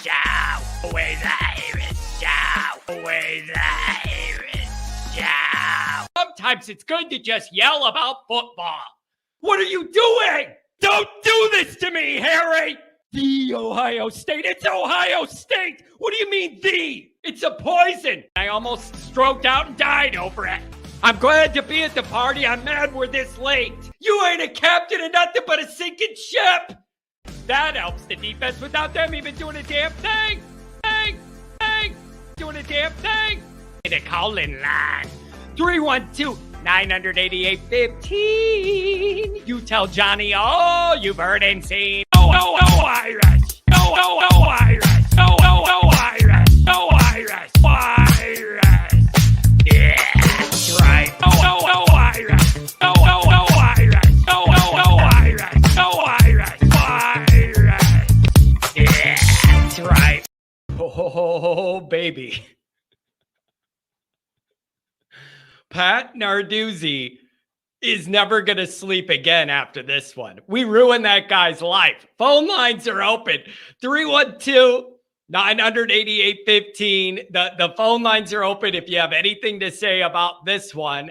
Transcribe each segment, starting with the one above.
show. Always Irish show. Always Irish show. Sometimes it's good to just yell about football. What are you doing? Don't do this to me, Harry! The Ohio State. It's Ohio State! What do you mean, the? It's a poison! I almost stroked out and died over it. I'm glad to be at the party. I'm mad we're this late. You ain't a captain of nothing but a sinking ship! That helps the defense without them even doing a damn thing! Doing a damn thing! The call-in line. 312-988-15. You tell Johnny all you've heard and seen. Oh, Irish. Oh, Irish. Oh, Irish. Oh, Irish. Irish. Yeah, that's right. Oh, Irish. Oh, Irish. Oh, Irish. Oh, Irish. Irish. Yeah, that's right. Oh, baby. Pat Narduzzi is never going to sleep again after this one. We ruined that guy's life. Phone lines are open. 312-988-15. The phone lines are open if you have anything to say about this one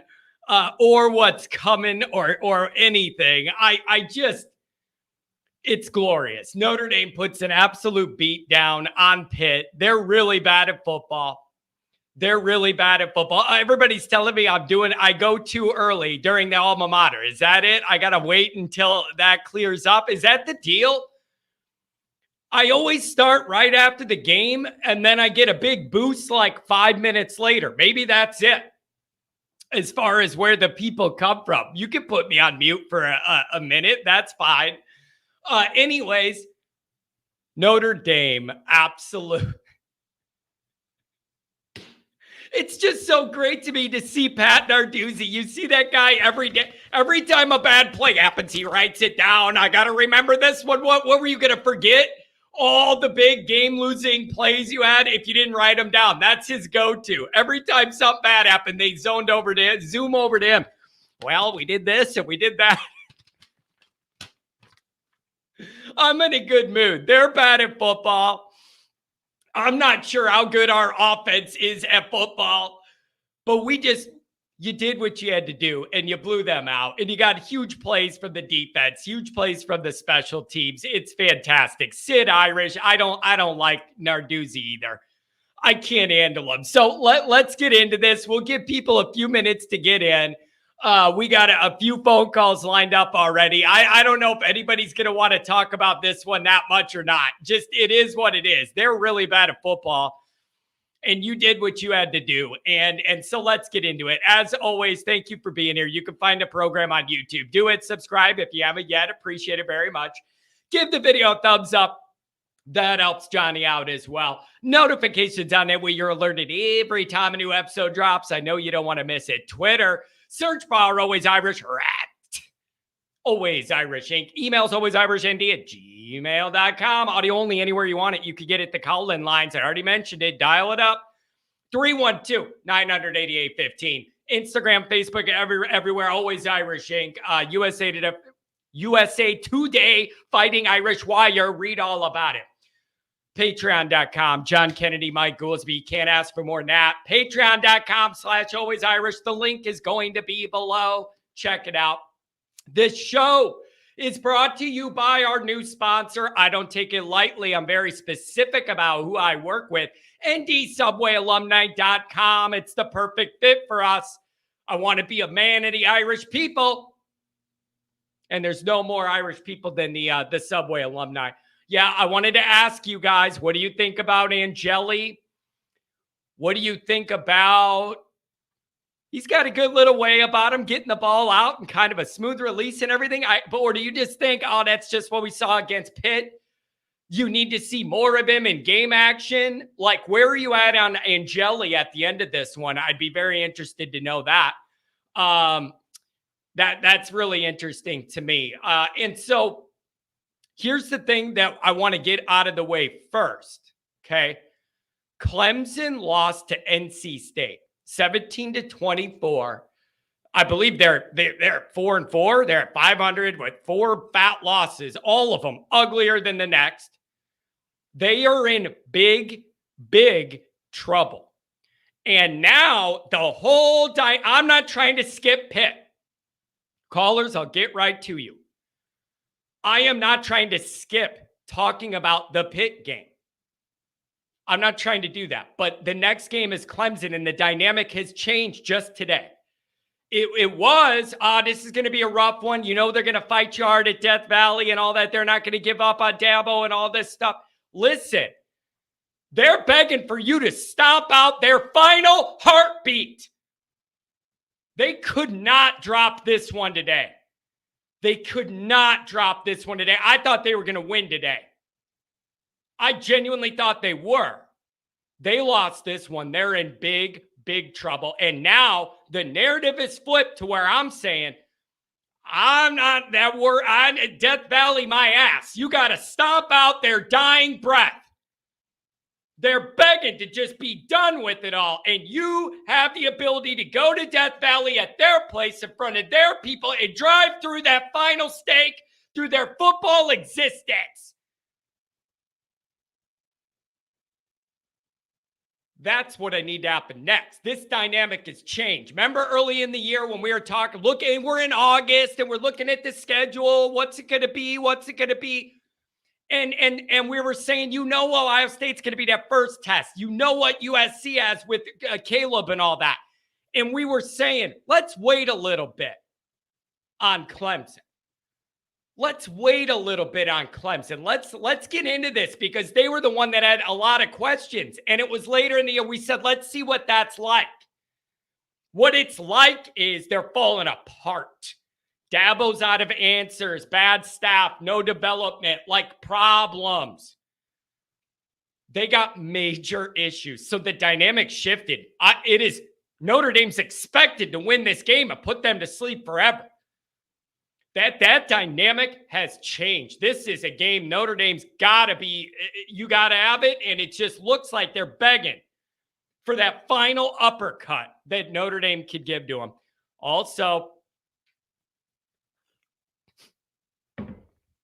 or what's coming or anything. I just, it's glorious. Notre Dame puts an absolute beat down on Pitt. They're really bad at football. Everybody's telling me I go too early during the alma mater. Is that it? I got to wait until that clears up. Is that the deal? I always start right after the game and then I get a big boost like 5 minutes later. Maybe that's it. As far as where the people come from, you can put me on mute for a minute. That's fine. Anyways, Notre Dame, absolute. It's just so great to me to see Pat Narduzzi. You see that guy every day. Every time a bad play happens, he writes it down. I got to remember this one. What were you going to forget? All the big game-losing plays you had if you didn't write them down. That's his go-to. Every time something bad happened, they zoom over to him. Well, we did this and we did that. I'm in a good mood. They're bad at football. I'm not sure how good our offense is at football, but you did what you had to do and you blew them out and you got huge plays from the defense, huge plays from the special teams. It's fantastic. Sid Irish. I don't like Narduzzi either. I can't handle him. So let's get into this. We'll give people a few minutes to get in. We got a few phone calls lined up already. I don't know if anybody's going to want to talk about this one that much or not. Just, it is what it is. They're really bad at football, and you did what you had to do. And so let's get into it. As always, thank you for being here. You can find the program on YouTube. Do it. Subscribe if you haven't yet. Appreciate it very much. Give the video a thumbs up. That helps Johnny out as well. Notifications on that way you're alerted every time a new episode drops. I know you don't want to miss it. Twitter. Search bar Always Irish Rat. Always Irish Inc. Emails alwaysirishnd@gmail.com. Audio only anywhere you want it. You could get it the call-in lines. I already mentioned it. Dial it up. 312-988-15. Instagram, Facebook, everywhere. Always Irish Inc. USA Today, Fighting Irish Wire. Read all about it. Patreon.com, John Kennedy, Mike Goolsby. Can't ask for more than that. Patreon.com/alwaysirish. The link is going to be below. Check it out. This show is brought to you by our new sponsor. I don't take it lightly. I'm very specific about who I work with. NDSubwayalumni.com. It's the perfect fit for us. I want to be a man of the Irish people. And there's no more Irish people than the Subway alumni. Yeah, I wanted to ask you guys, what do you think about Angeli? What do you think about... He's got a good little way about him getting the ball out and kind of a smooth release and everything. Or do you just think, oh, that's just what we saw against Pitt? You need to see more of him in game action? Like, where are you at on Angeli at the end of this one? I'd be very interested to know that. That's really interesting to me. And so here's the thing that I want to get out of the way first, okay? Clemson lost to NC State, 17-24. I believe they're 4-4. They're at 500 with 4 fat losses, all of them uglier than the next. They are in big, big trouble. And now the whole I'm not trying to skip Pitt. Callers, I'll get right to you. I am not trying to skip talking about the Pitt game. I'm not trying to do that. But the next game is Clemson, and the dynamic has changed just today. It was, this is going to be a rough one. You know they're going to fight you hard at Death Valley and all that. They're not going to give up on Dabo and all this stuff. Listen, they're begging for you to stomp out their final heartbeat. They could not drop this one today. They could not drop this one today. I thought they were going to win today. I genuinely thought they were. They lost this one. They're in big, big trouble. And now the narrative is flipped to where I'm saying, I'm not that word. I'm Death Valley, my ass. You got to stomp out their dying breath. They're begging to just be done with it all. And you have the ability to go to Death Valley at their place in front of their people and drive through that final stake through their football existence. That's what I need to happen next. This dynamic has changed. Remember early in the year when we were talking, we're in August and we're looking at the schedule. What's it going to be? What's it going to be? And we were saying, Ohio State's going to be that first test. You know what USC has with Caleb and all that. And we were saying, let's wait a little bit on Clemson. Let's wait a little bit on Clemson. Let's get into this because they were the one that had a lot of questions. And it was later in the year we said, let's see what that's like. What it's like is they're falling apart. Dabo's out of answers, bad staff, no development, like problems. They got major issues. So the dynamic shifted. It is Notre Dame's expected to win this game and put them to sleep forever. That dynamic has changed. This is a game Notre Dame's got to be, you got to have it, and it just looks like they're begging for that final uppercut that Notre Dame could give to them. Also,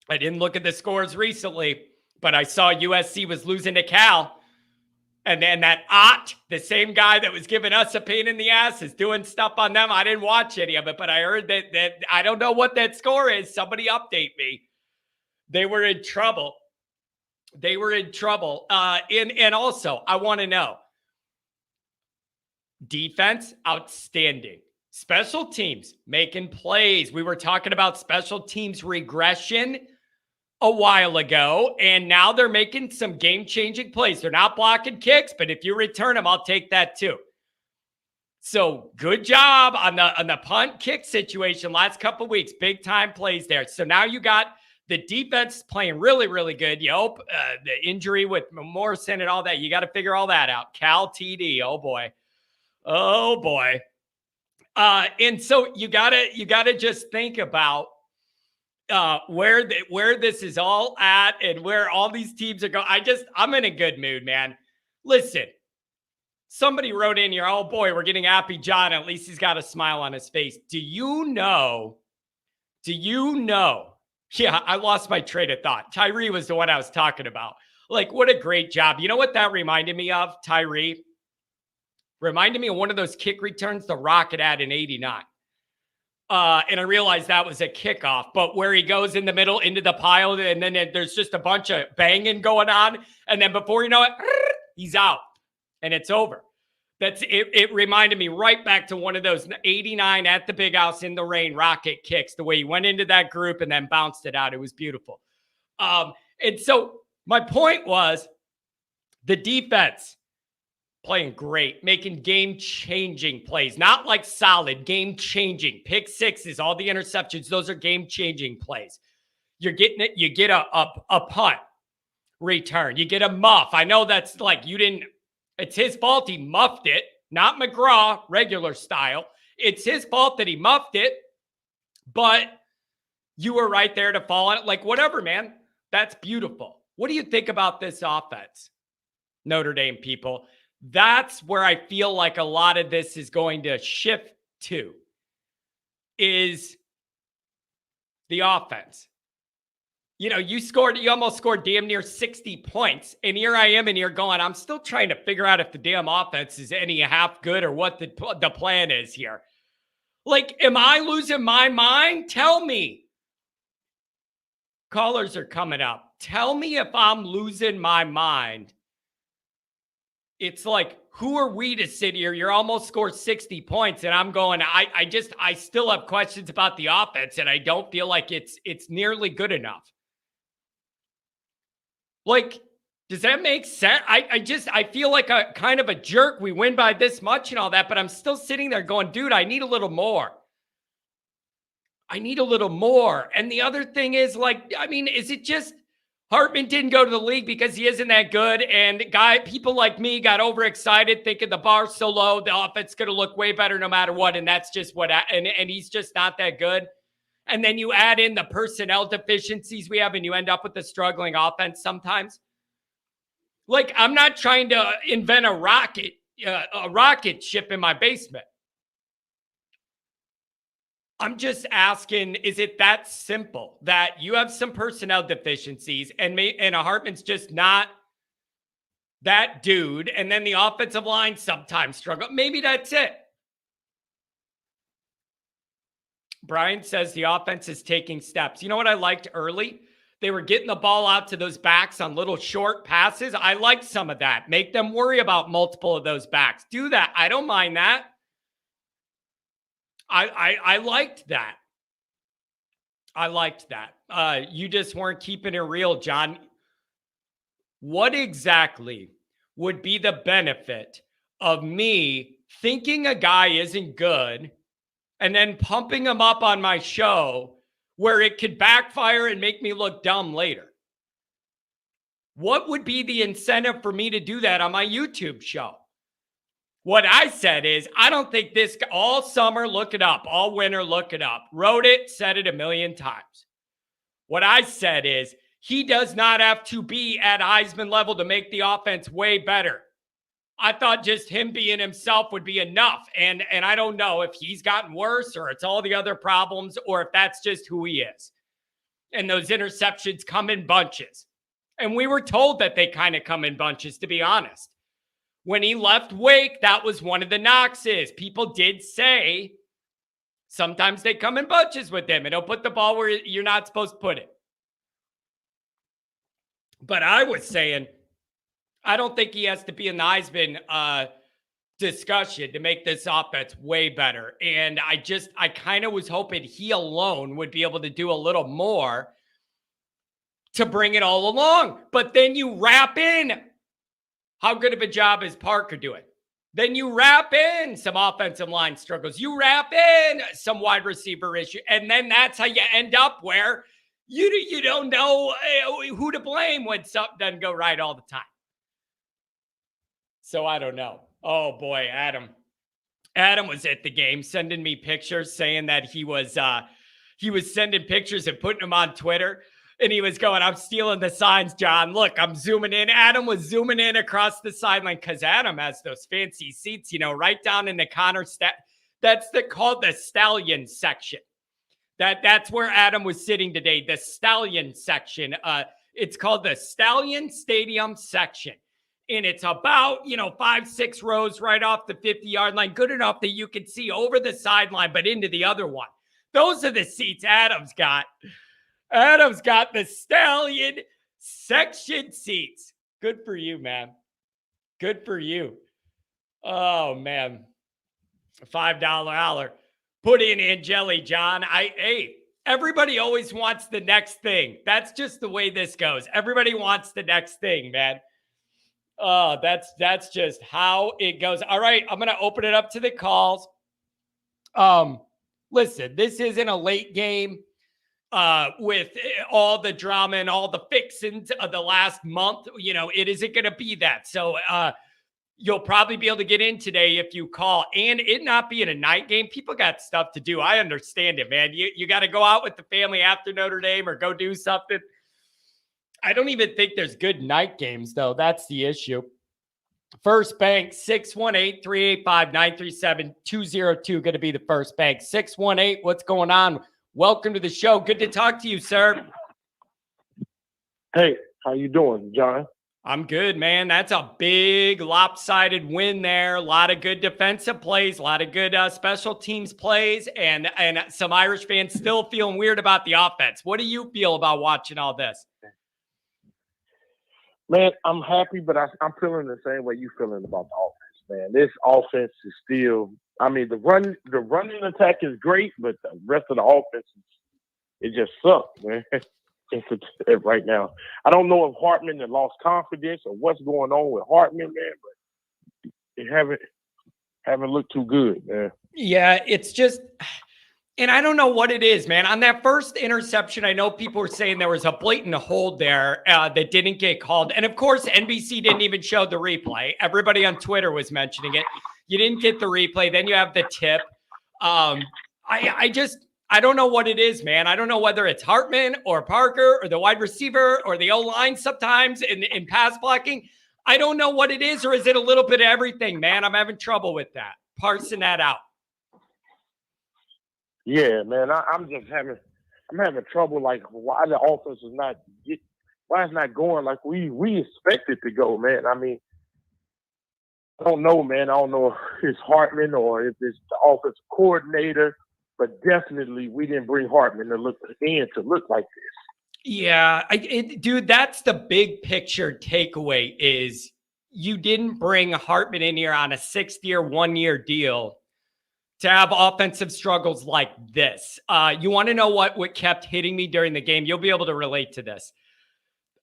I didn't look at the scores recently, but I saw USC was losing to Cal. And then that Ott, the same guy that was giving us a pain in the ass, is doing stuff on them. I didn't watch any of it, but I heard that I don't know what that score is. Somebody update me. They were in trouble. They were in trouble. And also, I want to know, defense, outstanding. Special teams, making plays. We were talking about special teams regression a while ago, and now they're making some game-changing plays. They're not blocking kicks, but if you return them, I'll take that too. So good job on the punt kick situation last couple of weeks. Big-time plays there. So now you got the defense playing really, really good. You hope the injury with Morrison and all that, you got to figure all that out. Cal TD, oh boy. Oh boy. And so you gotta just think about where this is all at and where all these teams are going. I'm in a good mood, man. Listen, somebody wrote in here, oh boy, we're getting Appy John. At least he's got a smile on his face. Do you know? Yeah, I lost my train of thought. Tyree was the one I was talking about. Like, what a great job. You know what that reminded me of, Tyree? Reminded me of one of those kick returns the Rocket had in 89. And I realized that was a kickoff, but where he goes in the middle into the pile, and then there's just a bunch of banging going on. And then before you know it, he's out and it's over. It reminded me right back to one of those 89 at the Big House in the rain Rocket kicks, the way he went into that group and then bounced it out. It was beautiful. And so my point was the defense playing great, making game-changing plays, not like solid, game-changing. Pick sixes, all the interceptions, those are game-changing plays. You're getting it, you get a punt return, you get a muff. I know that's like it's his fault he muffed it, not McGraw, regular style. It's his fault that he muffed it, but you were right there to fall on it. Like, whatever, man. That's beautiful. What do you think about this offense, Notre Dame people? That's where I feel like a lot of this is going to shift to, is the offense. You almost scored damn near 60 points. And here I am in here going, I'm still trying to figure out if the damn offense is any half good or what the plan is here. Like, am I losing my mind? Tell me. Callers are coming up. Tell me if I'm losing my mind. It's like, who are we to sit here? You're almost scored 60 points. And I'm going, I still have questions about the offense. And I don't feel like it's nearly good enough. Like, does that make sense? I feel like a kind of a jerk. We win by this much and all that, but I'm still sitting there going, dude, I need a little more. I need a little more. And the other thing is, like, I mean, is it just Hartman didn't go to the league because he isn't that good? And people like me got overexcited thinking the bar's so low, the offense is going to look way better no matter what. And that's just and he's just not that good. And then you add in the personnel deficiencies we have, and you end up with a struggling offense sometimes. Like, I'm not trying to invent a rocket ship in my basement. I'm just asking, is it that simple that you have some personnel deficiencies and a Hartman's just not that dude, and then the offensive line sometimes struggle? Maybe that's it. Brian says the offense is taking steps. You know what I liked early? They were getting the ball out to those backs on little short passes. I liked some of that. Make them worry about multiple of those backs. Do that. I don't mind that. I liked that. I liked that. You just weren't keeping it real, John. What exactly would be the benefit of me thinking a guy isn't good and then pumping him up on my show where it could backfire and make me look dumb later? What would be the incentive for me to do that on my YouTube show? What I said is, I don't think this all summer, look it up, all winter, look it up. Wrote it, said it a million times. What I said is, he does not have to be at Heisman level to make the offense way better. I thought just him being himself would be enough. And I don't know if he's gotten worse or it's all the other problems or if that's just who he is. And those interceptions come in bunches. And we were told that they kind of come in bunches, to be honest. When he left Wake, that was one of the knocks. People did say sometimes they come in bunches with him and he'll put the ball where you're not supposed to put it. But I was saying, I don't think he has to be in the Heisman discussion to make this offense way better. And I kind of was hoping he alone would be able to do a little more to bring it all along. But then you wrap in, how good of a job is Parker doing? Then you wrap in some offensive line struggles. You wrap in some wide receiver issue. And then that's how you end up where you don't know who to blame when something doesn't go right all the time. So I don't know. Oh, boy, Adam. Adam was at the game sending me pictures saying that he was sending pictures and putting them on Twitter. And he was going, I'm stealing the signs, John. Look, I'm zooming in. Adam was zooming in across the sideline because Adam has those fancy seats, right down in the Connor. That's called the Stallion section. That's where Adam was sitting today, the Stallion section. It's called the Stallion Stadium section. And it's about, 5-6 rows right off the 50-yard line. Good enough that you can see over the sideline, but into the other one. Those are the seats Adam's got. Adam's got the Stallion section seats. Good for you, man. Good for you. Oh, man. $5 hour. Put in Angeli, John. Everybody always wants the next thing. That's just the way this goes. Everybody wants the next thing, man. Oh, that's just how it goes. All right, I'm going to open it up to the calls. Listen, this isn't a late game with all the drama and all the fixings of the last month. It isn't going to be that. So you'll probably be able to get in today if you call. And it not being a night game, people got stuff to do. I understand it, man. You got to go out with the family after Notre Dame or go do something. I don't even think there's good night games, though. That's the issue. First Bank, 618-385-937-202. Going to be the First Bank. 618, what's going on? Welcome to the show. Good to talk to you, sir. Hey, how you doing, John? I'm good, man. That's a big lopsided win there. A lot of good defensive plays, a lot of good special teams plays, and some Irish fans still feeling weird about the offense. What do you feel about watching all this? Man, I'm happy, but I'm feeling the same way you feeling about the offense, man. This offense is still. I mean, the running attack is great, but the rest of the offense it just sucks, man. Right now, I don't know if Hartman had lost confidence or what's going on with Hartman, man, but it haven't looked too good, man. Yeah, it's just. And I don't know what it is, man. On that first interception, I know people were saying there was a blatant hold there that didn't get called. And of course, NBC didn't even show the replay. Everybody on Twitter was mentioning it. You didn't get the replay. Then you have the tip. I don't know what it is, man. I don't know whether it's Hartman or Parker or the wide receiver or the O-line sometimes in pass blocking. I don't know what it is, or is it a little bit of everything, man? I'm having trouble with that, parsing that out. Yeah, man, I'm having trouble. Like, why the offense is why it's not going like we expect it to go, man. I mean, I don't know, man. I don't know if it's Hartman or if it's the offensive coordinator, but definitely we didn't bring Hartman to look like this. Yeah, dude, that's the big picture takeaway is you didn't bring Hartman in here on a 6-year, 1-year deal to have offensive struggles like this. You want to know what kept hitting me during the game? You'll be able to relate to this.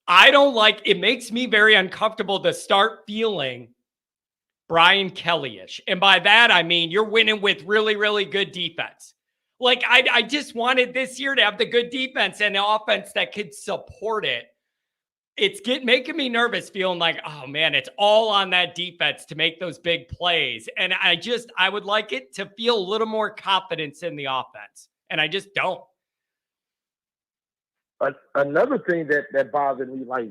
I don't like, it makes me very uncomfortable to start feeling Brian Kelly-ish. And by that, I mean, you're winning with really, really good defense. Like, I just wanted this year to have the good defense and the offense that could support it. It's making me nervous, feeling like, oh man, it's all on that defense to make those big plays. And I would like it to feel a little more confidence in the offense. And I just don't. Another thing that bothered me, like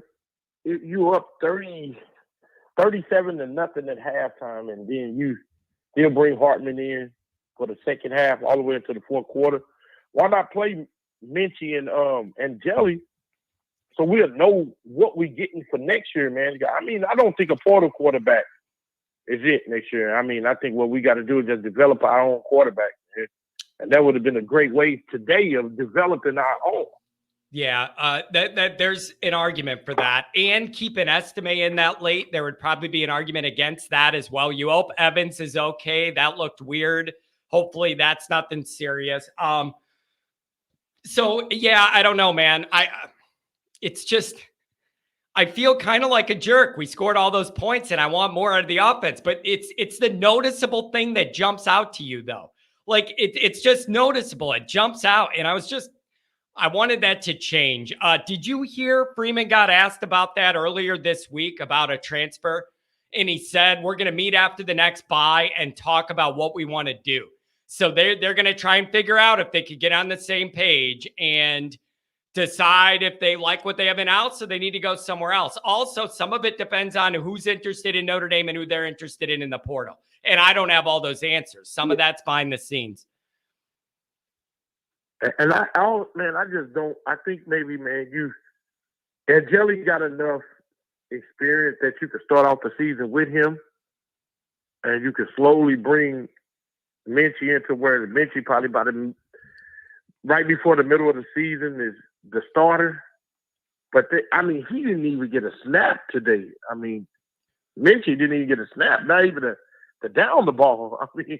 you up 37-0 at halftime, and then you still bring Hartman in for the second half all the way into the fourth quarter. Why not play Minchie and Jelly? So we'll know what we're getting for next year, man. I mean, I don't think a portal quarterback is it next year. I mean, I think what we got to do is just develop our own quarterback. Man. And that would have been a great way today of developing our own. Yeah, that there's an argument for that. And keeping Estime in that late, there would probably be an argument against that as well. You hope Evans is okay. That looked weird. Hopefully that's nothing serious. So, yeah, I don't know, man. It's just, I feel kind of like a jerk. We scored all those points and I want more out of the offense, but it's the noticeable thing that jumps out to you though. Like it's just noticeable. It jumps out. And I wanted that to change. Did you hear Freeman got asked about that earlier this week about a transfer? And he said, we're going to meet after the next bye and talk about what we want to do. So they're going to try and figure out if they could get on the same page and decide if they like what they have in out, so they need to go somewhere else. Also, some of it depends on who's interested in Notre Dame and who they're interested in the portal. And I don't have all those answers. Some of that's behind the scenes. And I just don't. I think maybe, man, Jelly got enough experience that you could start off the season with him, and you could slowly bring Minchie into where Minchie probably right before the middle of the season is the starter. But he didn't even get a snap today. I mean, Minchie didn't even get a snap, not even to down the ball. I mean,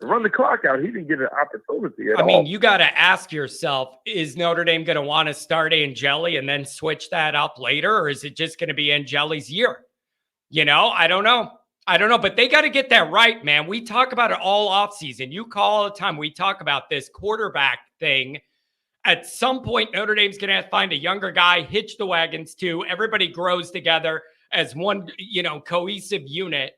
to run the clock out, he didn't get an opportunity at all. I mean, you got to ask yourself, is Notre Dame going to want to start Angeli and then switch that up later? Or is it just going to be Angeli's year? You know, I don't know, but they got to get that right, man. We talk about it all offseason. You call all the time. We talk about this quarterback thing. At some point, Notre Dame's going to have to find a younger guy, hitch the wagons to. Everybody grows together as one, cohesive unit.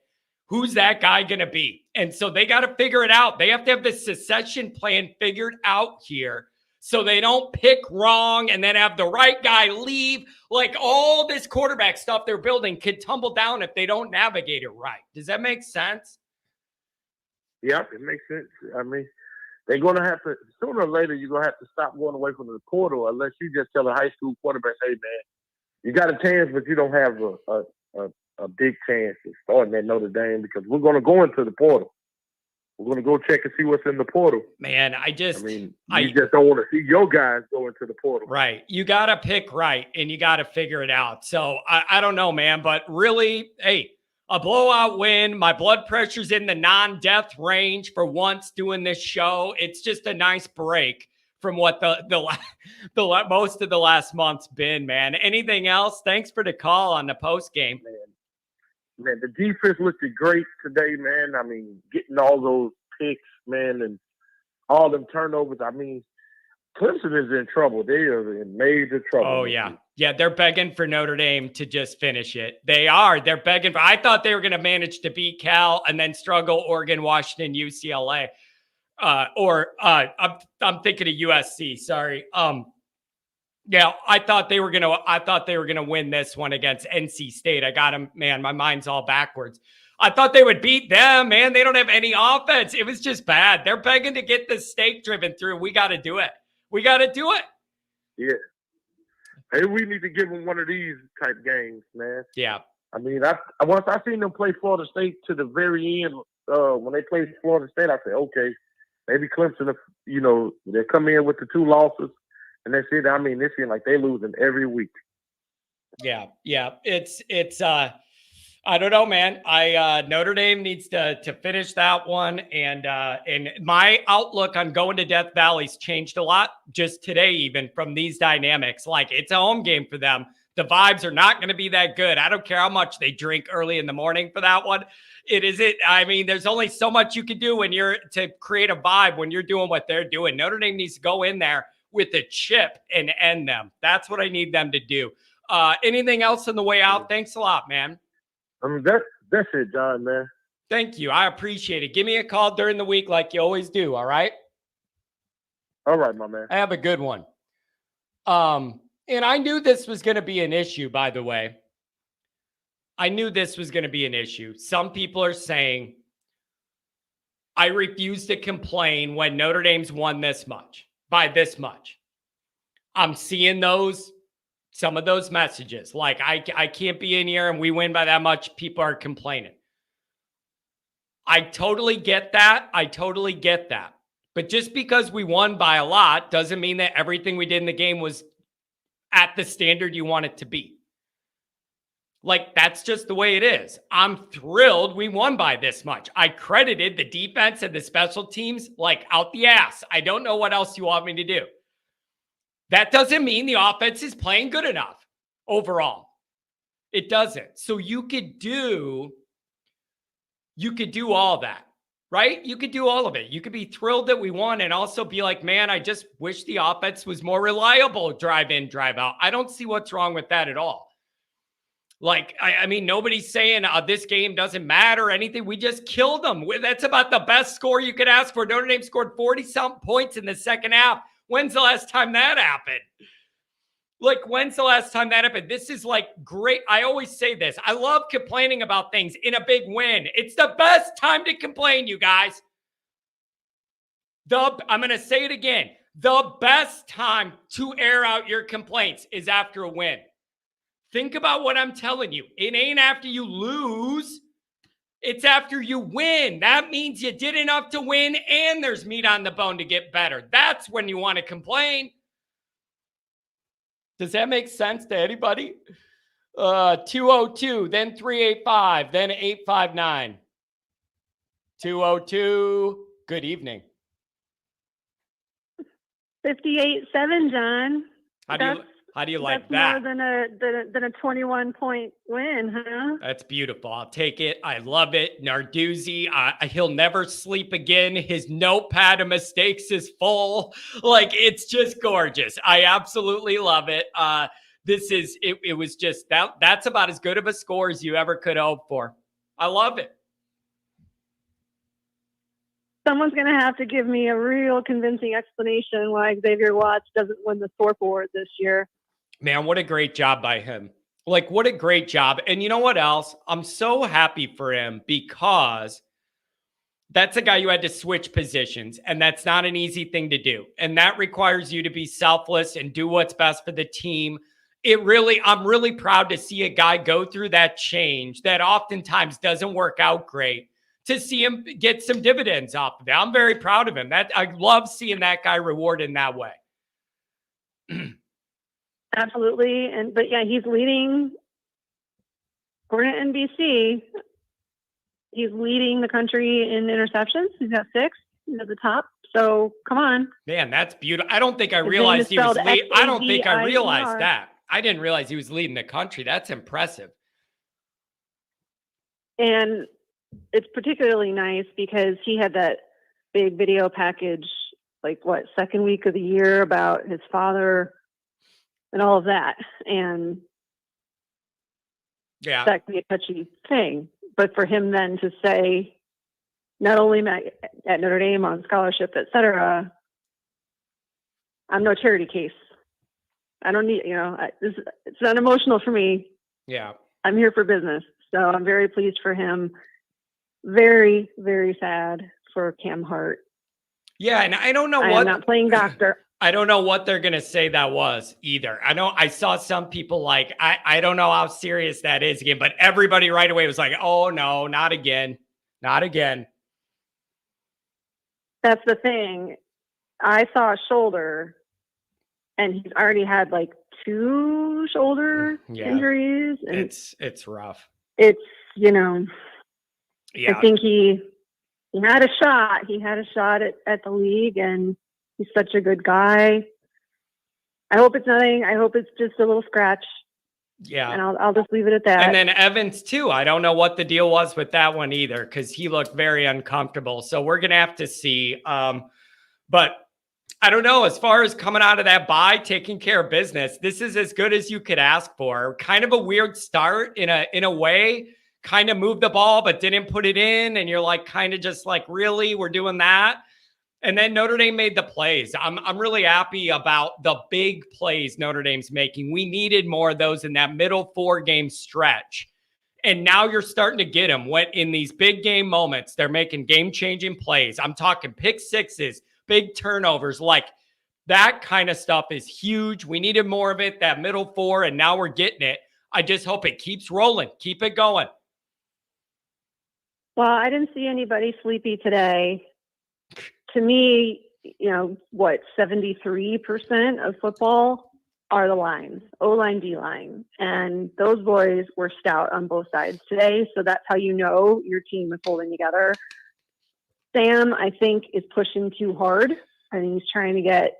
Who's that guy going to be? And so they got to figure it out. They have to have the succession plan figured out here so they don't pick wrong and then have the right guy leave. Like all this quarterback stuff they're building could tumble down if they don't navigate it right. Does that make sense? Yep, it makes sense. I mean, they're going to have to, sooner or later, you're going to have to stop going away from the portal unless you just tell a high school quarterback, hey, man, you got a chance, but you don't have a big chance of starting at Notre Dame because we're going to go into the portal. We're going to go check and see what's in the portal. Man, you just don't want to see your guys go into the portal. Right. You got to pick right, and you got to figure it out. So I don't know, man, but really, hey, a blowout win. My blood pressure's in the non-death range for once doing this show. It's just a nice break from what the most of the last month's been, man. Anything else? Thanks for the call on the post game. Man, the defense looked great today, man. I mean, getting all those picks, man, and all them turnovers. I mean, Clemson is in trouble. They are in major trouble. Oh, yeah. Yeah, they're begging for Notre Dame to just finish it. They are. They're begging for – I thought they were going to manage to beat Cal and then struggle Oregon, Washington, UCLA. I'm thinking of USC, sorry. Yeah, I thought they were gonna win this one against NC State. I got them, man. My mind's all backwards. I thought they would beat them, man. They don't have any offense. It was just bad. They're begging to get the stake driven through. We got to do it. Yeah. Hey, we need to give them one of these type games, man. Yeah. I mean, once I seen them play Florida State to the very end, when they played Florida State, I said, okay, maybe Clemson, they come in with the 2 losses. And that's it. I mean, it seems like they losing every week. Yeah. It's I don't know, man. Notre Dame needs to finish that one, and my outlook on going to Death Valley's changed a lot just today, even from these dynamics. Like, it's a home game for them. The vibes are not going to be that good. I don't care how much they drink early in the morning for that one. It isn't. I mean, there's only so much you can do to create a vibe when you're doing what they're doing. Notre Dame needs to go in there with a chip and end them. That's what I need them to do. Anything else on the way out? Thanks a lot, man. I mean, that's it, John, man. Thank you. I appreciate it. Give me a call during the week like you always do, all right? All right, my man. Have a good one. And I knew this was going to be an issue, by the way. I knew this was going to be an issue. Some people are saying, I refuse to complain when Notre Dame's won this much. By this much. I'm seeing some of those messages. Like, I can't be in here and we win by that much. People are complaining. I totally get that. But just because we won by a lot doesn't mean that everything we did in the game was at the standard you want it to be. Like, that's just the way it is. I'm thrilled we won by this much. I credited the defense and the special teams like out the ass. I don't know what else you want me to do. That doesn't mean the offense is playing good enough overall. It doesn't. So you could do all that, right? You could do all of it. You could be thrilled that we won and also be like, man, I just wish the offense was more reliable, drive in, drive out. I don't see what's wrong with that at all. Like, I mean, nobody's saying this game doesn't matter or anything. We just killed them. That's about the best score you could ask for. Notre Dame scored 40-something points in the second half. When's the last time that happened? This is like great. I always say this. I love complaining about things in a big win. It's the best time to complain, you guys. I'm going to say it again. The best time to air out your complaints is after a win. Think about what I'm telling you. It ain't after you lose. It's after you win. That means you did enough to win and there's meat on the bone to get better. That's when you want to complain. Does that make sense to anybody? 202, then 385, then 859. 202, good evening. 58-7, John. How do you like that? That's more than a 21-point win, huh? That's beautiful. I'll take it. I love it. Narduzzi, he'll never sleep again. His notepad of mistakes is full. Like, it's just gorgeous. I absolutely love it. It was just that's about as good of a score as you ever could hope for. I love it. Someone's going to have to give me a real convincing explanation why Xavier Watts doesn't win the scoreboard this year. Man, what a great job by him. Like, what a great job. And you know what else? I'm so happy for him because that's a guy you had to switch positions, and that's not an easy thing to do. And that requires you to be selfless and do what's best for the team I'm really proud to see a guy go through that change that oftentimes doesn't work out great, to see him get some dividends off of it. I'm very proud of him. I love seeing that guy rewarded in that way. Absolutely. But yeah, he's leading. According to NBC, he's leading the country in interceptions. He's got 6. He's at the top. So come on. Man, that's beautiful. I don't think I realized he was leading. I don't think I realized that. I didn't realize he was leading the country. That's impressive. And it's particularly nice because he had that big video package, like second week of the year, about his father and all of that. And yeah, that can be a touchy thing. But for him then to say, not only at Notre Dame on scholarship, et cetera, I'm no charity case. I don't need, it's not emotional for me. Yeah. I'm here for business. So I'm very pleased for him. Very, very sad for Cam Hart. Yeah. And I don't know I'm not playing doctor. I don't know what they're going to say that was either. I know I saw some people like, I don't know how serious that is again, but everybody right away was like, oh no, not again. Not again. That's the thing. I saw a shoulder, and he's already had 2 shoulder injuries. And it's rough. It's, yeah. I think he had a shot. He had a shot at the league, and he's such a good guy. I hope it's nothing. I hope it's just a little scratch. Yeah. And I'll just leave it at that. And then Evans too. I don't know what the deal was with that one either, because he looked very uncomfortable. So we're going to have to see. But I don't know, as far as coming out of that bye, taking care of business, this is as good as you could ask for. Kind of a weird start in a way, kind of moved the ball, but didn't put it in. And you're like, kind of just like, really, we're doing that. And then Notre Dame made the plays. I'm really happy about the big plays Notre Dame's making. We needed more of those in that middle 4-game stretch. And now you're starting to get them when in these big game moments, they're making game-changing plays. I'm talking pick sixes, big turnovers, like that kind of stuff is huge. We needed more of it, that middle 4, and now we're getting it. I just hope it keeps rolling. Keep it going. Well, I didn't see anybody sleepy today. To me, 73% of football are the lines, O-line, D-line. And those boys were stout on both sides today. So that's how you know your team is holding together. Sam, I think, is pushing too hard. I think he's trying to get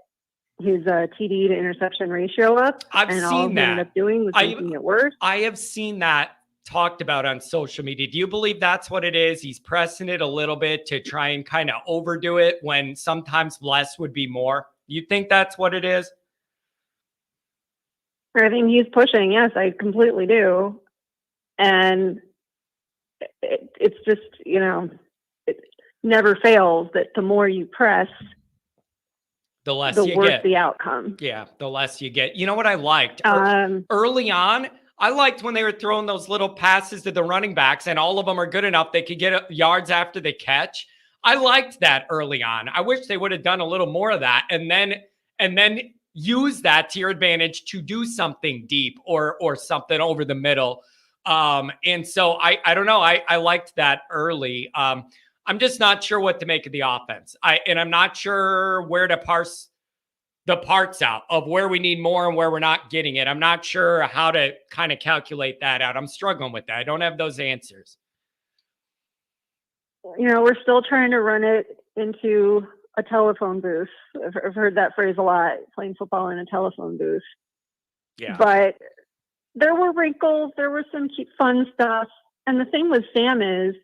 his TD to interception ratio up. I've seen all he that. ended up doing was making it worse. I have seen that talked about on social media. Do you believe that's what it is? He's pressing it a little bit to try and kind of overdo it when sometimes less would be more. You think that's what it is? I think he's pushing. Yes, I completely do. And it's just, it never fails that the more you press, the less the you worse get. The outcome. Yeah, the less you get. You know what I liked? Early on, I liked when they were throwing those little passes to the running backs, and all of them are good enough they could get yards after the catch. I liked that early on. I wish they would have done a little more of that, and then use that to your advantage to do something deep or something over the middle. And so I don't know. I liked that early. I'm just not sure what to make of the offense. I'm not sure where to parse the parts out of where we need more and where we're not getting it. I'm not sure how to kind of calculate that out. I'm struggling with that. I don't have those answers. We're still trying to run it into a telephone booth. I've heard that phrase a lot, playing football in a telephone booth. Yeah. But there were wrinkles. There was some fun stuff. And the thing with Sam is,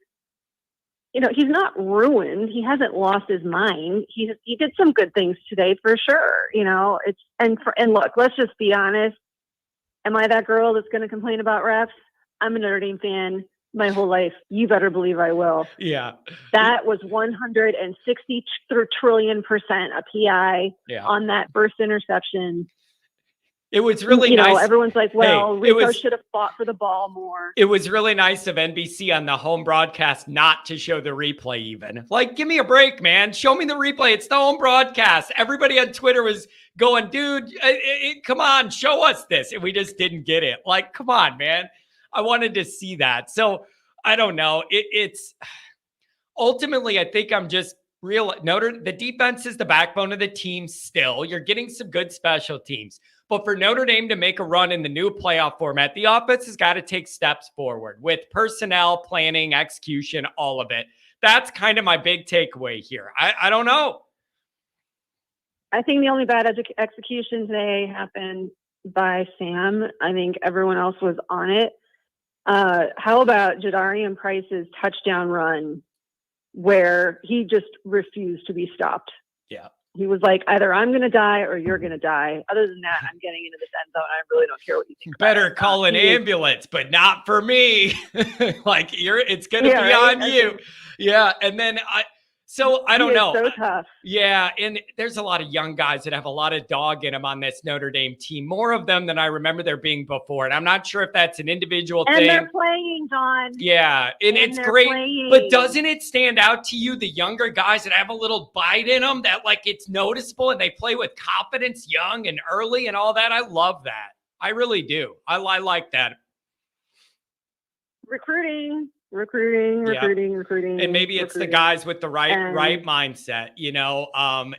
he's not ruined. He hasn't lost his mind. He did some good things today for sure. And look, let's just be honest. Am I that girl that's going to complain about refs? I'm a Notre Dame fan my whole life. You better believe I will. Yeah. That was 160 trillion% a PI on that first interception. It was really nice. Everyone's like, well, Hey, Rico should have fought for the ball more. It was really nice of NBC on the home broadcast not to show the replay even. Like, give me a break, man. Show me the replay. It's the home broadcast. Everybody on Twitter was going, dude, come on, show us this. And we just didn't get it. Like, come on, man. I wanted to see that. So I don't know. It's ultimately, I think I'm just the defense is the backbone of the team still. You're getting some good special teams. But for Notre Dame to make a run in the new playoff format, the offense has got to take steps forward with personnel, planning, execution, all of it. That's kind of my big takeaway here. I don't know. I think the only bad execution today happened by Sam. I think everyone else was on it. How about Jadarian Price's touchdown run where he just refused to be stopped? Yeah. He was like, either I'm going to die or you're going to die. Other than that, I'm getting into this end zone. I really don't care what you think. Better call an ambulance, but not for me. Like it's going to be on you. Yeah. And then I don't know. So tough. Yeah. And there's a lot of young guys that have a lot of dog in them on this Notre Dame team, more of them than I remember there being before. And I'm not sure if that's an individual thing. And they're playing, Don. Yeah. And it's great. Playing. But doesn't it stand out to you, the younger guys that have a little bite in them, that like it's noticeable and they play with confidence young and early and all that? I love that. I really do. I like that. Recruiting. And maybe it's the guys with the right mindset,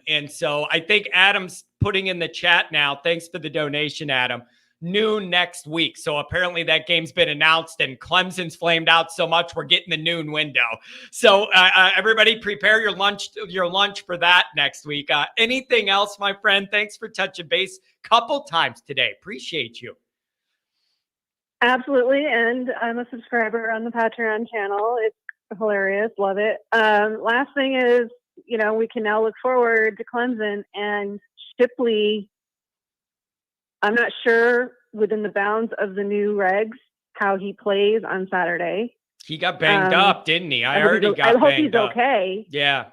and so I think Adam's putting in the chat now. Thanks for the donation, Adam. Noon next week. So apparently that game's been announced and Clemson's flamed out so much we're getting the noon window. So everybody prepare your lunch for that next week. Anything else, my friend? Thanks for touching base a couple times today. Appreciate you. Absolutely. And I'm a subscriber on the Patreon channel. It's hilarious. Love it. Last thing is, we can now look forward to Clemson and Shipley. I'm not sure within the bounds of the new regs how he plays on Saturday. He got banged up, didn't he? I hope he's okay. Yeah.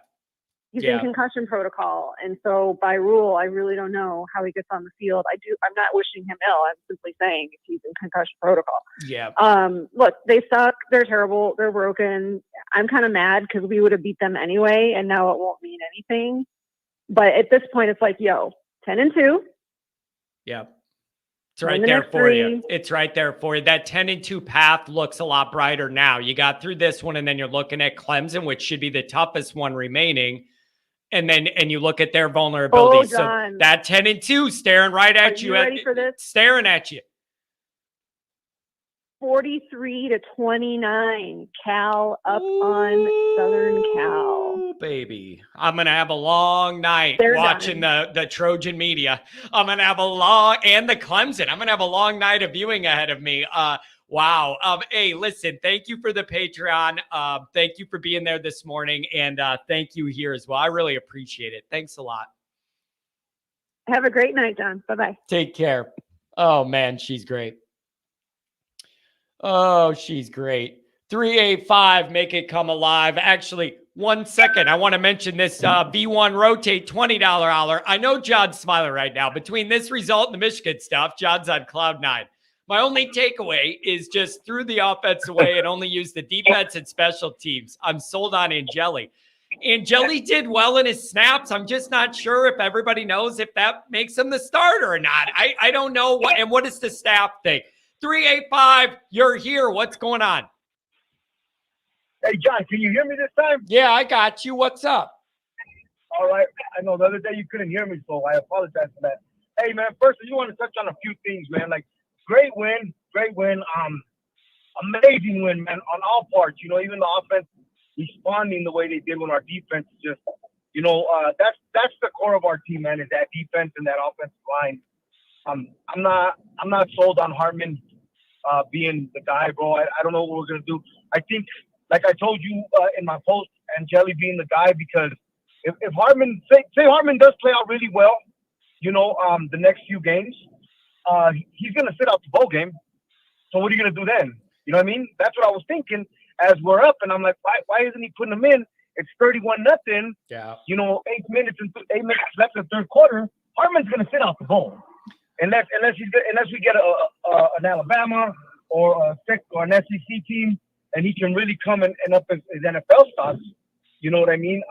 He's in concussion protocol. And so by rule, I really don't know how he gets on the field. I'm not wishing him ill. I'm simply saying if he's in concussion protocol. Yeah. Look, they suck. They're terrible. They're broken. I'm kind of mad because we would have beat them anyway. And now it won't mean anything. But at this point, it's like, 10-2. Yeah. It's right there for you. It's right there for you. That 10-2 path looks a lot brighter now. You got through this one, and then you're looking at Clemson, which should be the toughest one remaining. And you look at their vulnerabilities. Oh, John. So that 10-2 staring right at you. Are you ready for this? Staring at you. 43-29. Cal up on Southern Cal. Baby. I'm going to have a long night watching the Trojan media. I'm going to have and the Clemson. I'm going to have a long night of viewing ahead of me. Wow. Hey, listen, thank you for the Patreon. Thank you for being there this morning. And thank you here as well. I really appreciate it. Thanks a lot. Have a great night, John. Bye-bye. Take care. Oh, man, she's great. Oh, she's great. 385, make it come alive. Actually, 1 second. I want to mention this V1 Rotate $20 hour. I know John's smiling right now. Between this result and the Michigan stuff, John's on cloud nine. My only takeaway is just threw the offense away and only used the defense and special teams. I'm sold on Angeli. Angeli did well in his snaps. I'm just not sure if everybody knows if that makes him the starter or not. I don't know. What does the staff think? 385, you're here. What's going on? Hey, John, can you hear me this time? Yeah, I got you. What's up? All right. I know the other day you couldn't hear me, so I apologize for that. Hey, man, first, I just want to touch on a few things, man. Like, great win. Amazing win, man, on all parts. Even the offense responding the way they did when our defense just, that's the core of our team, man, is that defense and that offensive line. I'm not sold on Hartman being the guy, bro. I don't know what we're going to do. I think, like I told you in my post, Angeli being the guy, because if Hartman, say Hartman does play out really well, the next few games, he's going to sit out the bowl game. So what are you going to do then? You know what I mean? That's what I was thinking as we're up. And I'm like, why isn't he putting him in? It's 31-0. Yeah. 8 minutes left in the third quarter. Hartman's going to sit out the bowl. unless we get an Alabama or an SEC team, and he can really come and up his NFL stocks. You know what I mean?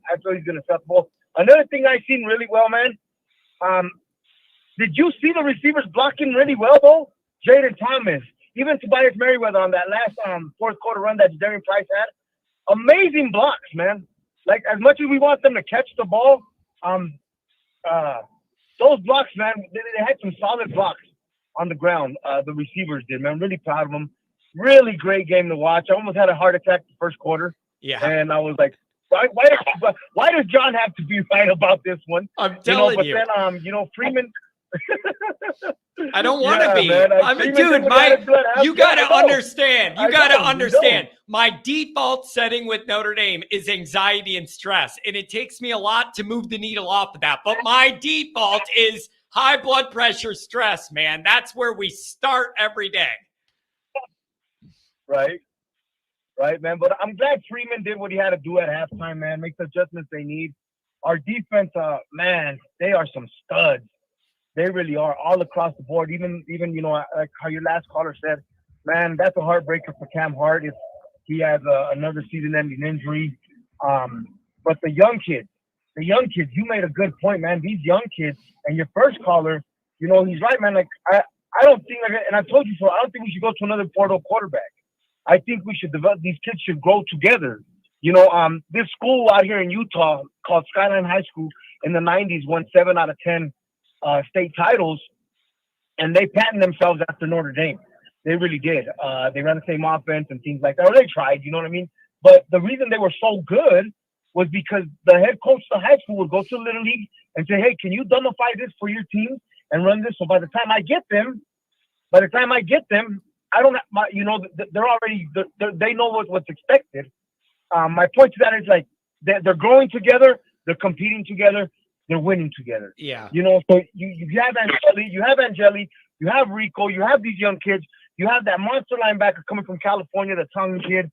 That's what he's going to sell for. Another thing I seen really well, man. Did you see the receivers blocking really well, though? Jaden Thomas, even Tobias Merriweather on that last fourth quarter run that Darian Price had. Amazing blocks, man. Like, as much as we want them to catch the ball, those blocks, man, they had some solid blocks on the ground. The receivers did, man. Really proud of them. Really great game to watch. I almost had a heart attack the first quarter. Yeah. And I was like, why does John have to be right about this one? I'm telling you. But then, Freeman. I don't want to be. Man, I mean, dude, you got to understand. You got to understand. My default setting with Notre Dame is anxiety and stress, and it takes me a lot to move the needle off of that. But my default is high blood pressure, stress, man. That's where we start every day. Right, man. But I'm glad Freeman did what he had to do at halftime, man. Make the adjustments they need. Our defense, man, they are some studs. They really are all across the board. Even like how your last caller said, man, that's a heartbreaker for Cam Hart if he has another season-ending injury. But the young kids, you made a good point, man. These young kids, and your first caller, he's right, man. Like I don't think, and I told you so. I don't think we should go to another portal quarterback. I think we should develop. These kids should grow together. This school out here in Utah called Skyline High School in the 90s won 7 out of 10 state titles, and they patented themselves after Notre Dame. They really did. They ran the same offense and things like that. Or they tried, you know what I mean? But the reason they were so good was because the head coach of the high school would go to the Little League and say, hey, can you dumbify this for your team and run this? So by the time I get them, I don't have they're already, they know what's expected. My point to that is like, they're growing together, they're competing together, they're winning together. Yeah. So you have Angeli, you have Rico, you have these young kids, you have that monster linebacker coming from California, the Tongan kid.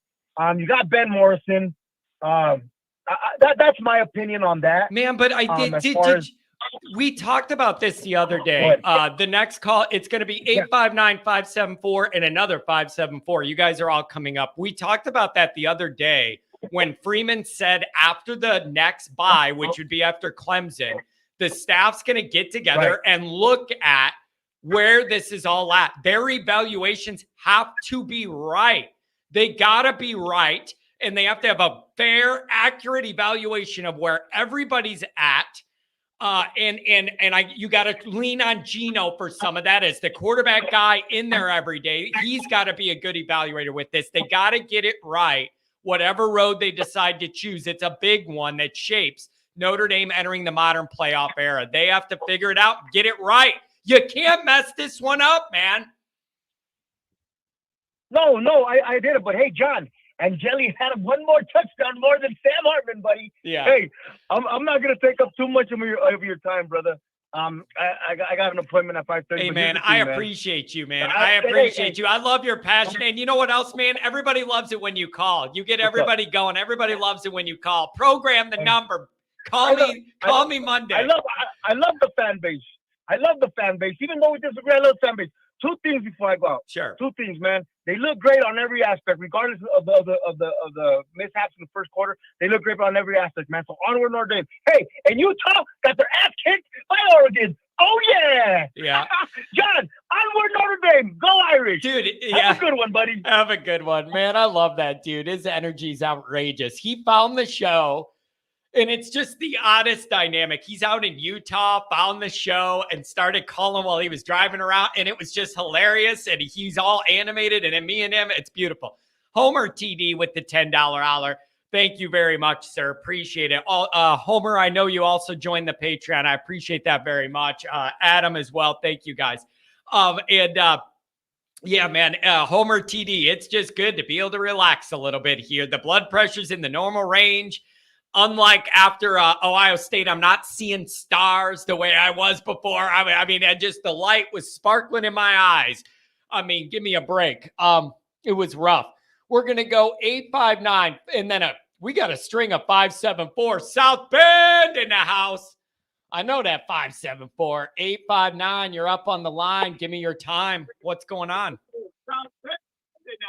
You got Ben Morrison. That's my opinion on that. Man, but we talked about this the other day. The next call, it's going to be 859-574 and another 574. You guys are all coming up. We talked about that the other day when Freeman said after the next bye, which would be after Clemson, the staff's going to get together and look at where this is all at. Their evaluations have to be right. They got to be right. And they have to have a fair, accurate evaluation of where everybody's at. You got to lean on Gino for some of that as the quarterback guy in there every day. He's got to be a good evaluator with this. They got to get it right. Whatever road they decide to choose, it's a big one that shapes Notre Dame entering the modern playoff era. They have to figure it out, get it right. You can't mess this one up, man. No, I did it. But hey, John, Angeli had one more touchdown more than Sam Hartman, buddy. Yeah. Hey, I'm not gonna take up too much of your time, brother. I got an appointment at 5:30. Hey, man, I appreciate you, man. I appreciate you. I love your passion. And you know what else, man? Everybody loves it when you call. You get everybody going. Everybody loves it when you call. Program the number. Call me Monday. I love the fan base. Even though we disagree, I love the fan base. Two things before I go out. Sure. Two things, man. They look great on every aspect, regardless of the mishaps in the first quarter. They look great on every aspect, man. So onward, Notre Dame. Hey, and Utah got their ass kicked by Oregon. Oh yeah. Yeah. John, onward, Notre Dame. Go Irish. Dude, Have a good one, buddy. Have a good one, man. I love that dude. His energy is outrageous. He found the show. And it's just the oddest dynamic. He's out in Utah, found the show, and started calling while he was driving around. And it was just hilarious. And he's all animated. And then me and him, it's beautiful. Homer TD with the $10 holler. Thank you very much, sir. Appreciate it. Homer, I know you also joined the Patreon. I appreciate that very much. Adam as well. Thank you, guys. Yeah, man, Homer TD, it's just good to be able to relax a little bit here. The blood pressure's in the normal range. Unlike after Ohio State, I'm not seeing stars the way I was before. I mean, just the light was sparkling in my eyes. I mean, give me a break. It was rough. We're going to go 859, and then we got a string of 574. South Bend in the house. I know that 574-859. You're up on the line. Give me your time. What's going on?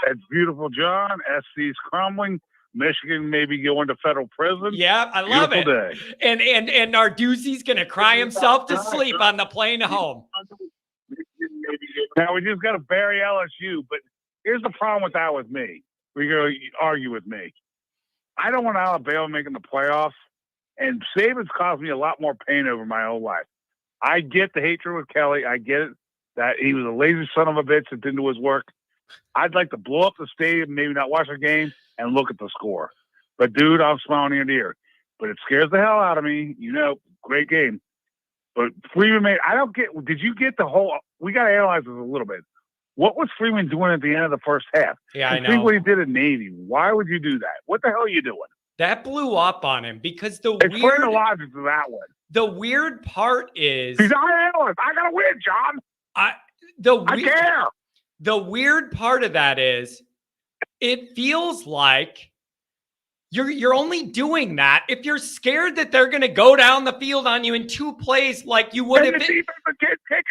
It's beautiful, John. SC's crumbling. Michigan maybe going to federal prison. Yeah, I love it. Day. And Narduzzi's going to cry himself to sleep on the plane home. Now, we just got to bury LSU, but here's the problem with that with me. We're going to argue with me. I don't want Alabama making the playoffs, and Saban's caused me a lot more pain over my whole life. I get the hatred with Kelly. I get it that he was a lazy son of a bitch that didn't do his work. I'd like to blow up the stadium, maybe not watch a game, and look at the score. But, dude, I'm smiling ear to ear. But it scares the hell out of me. Great game. But Freeman made – I don't get – did you get the whole – we got to analyze this a little bit. What was Freeman doing at the end of the first half? Yeah, I know. Think what he did in Navy. Why would you do that? What the hell are you doing? That blew up on him because Explain the logic to that one. The weird part is – he's not an analyst. I got to win, John. I care. The weird part of that is it feels like you're only doing that if you're scared that they're going to go down the field on you in 2 plays like you would have been. Kicking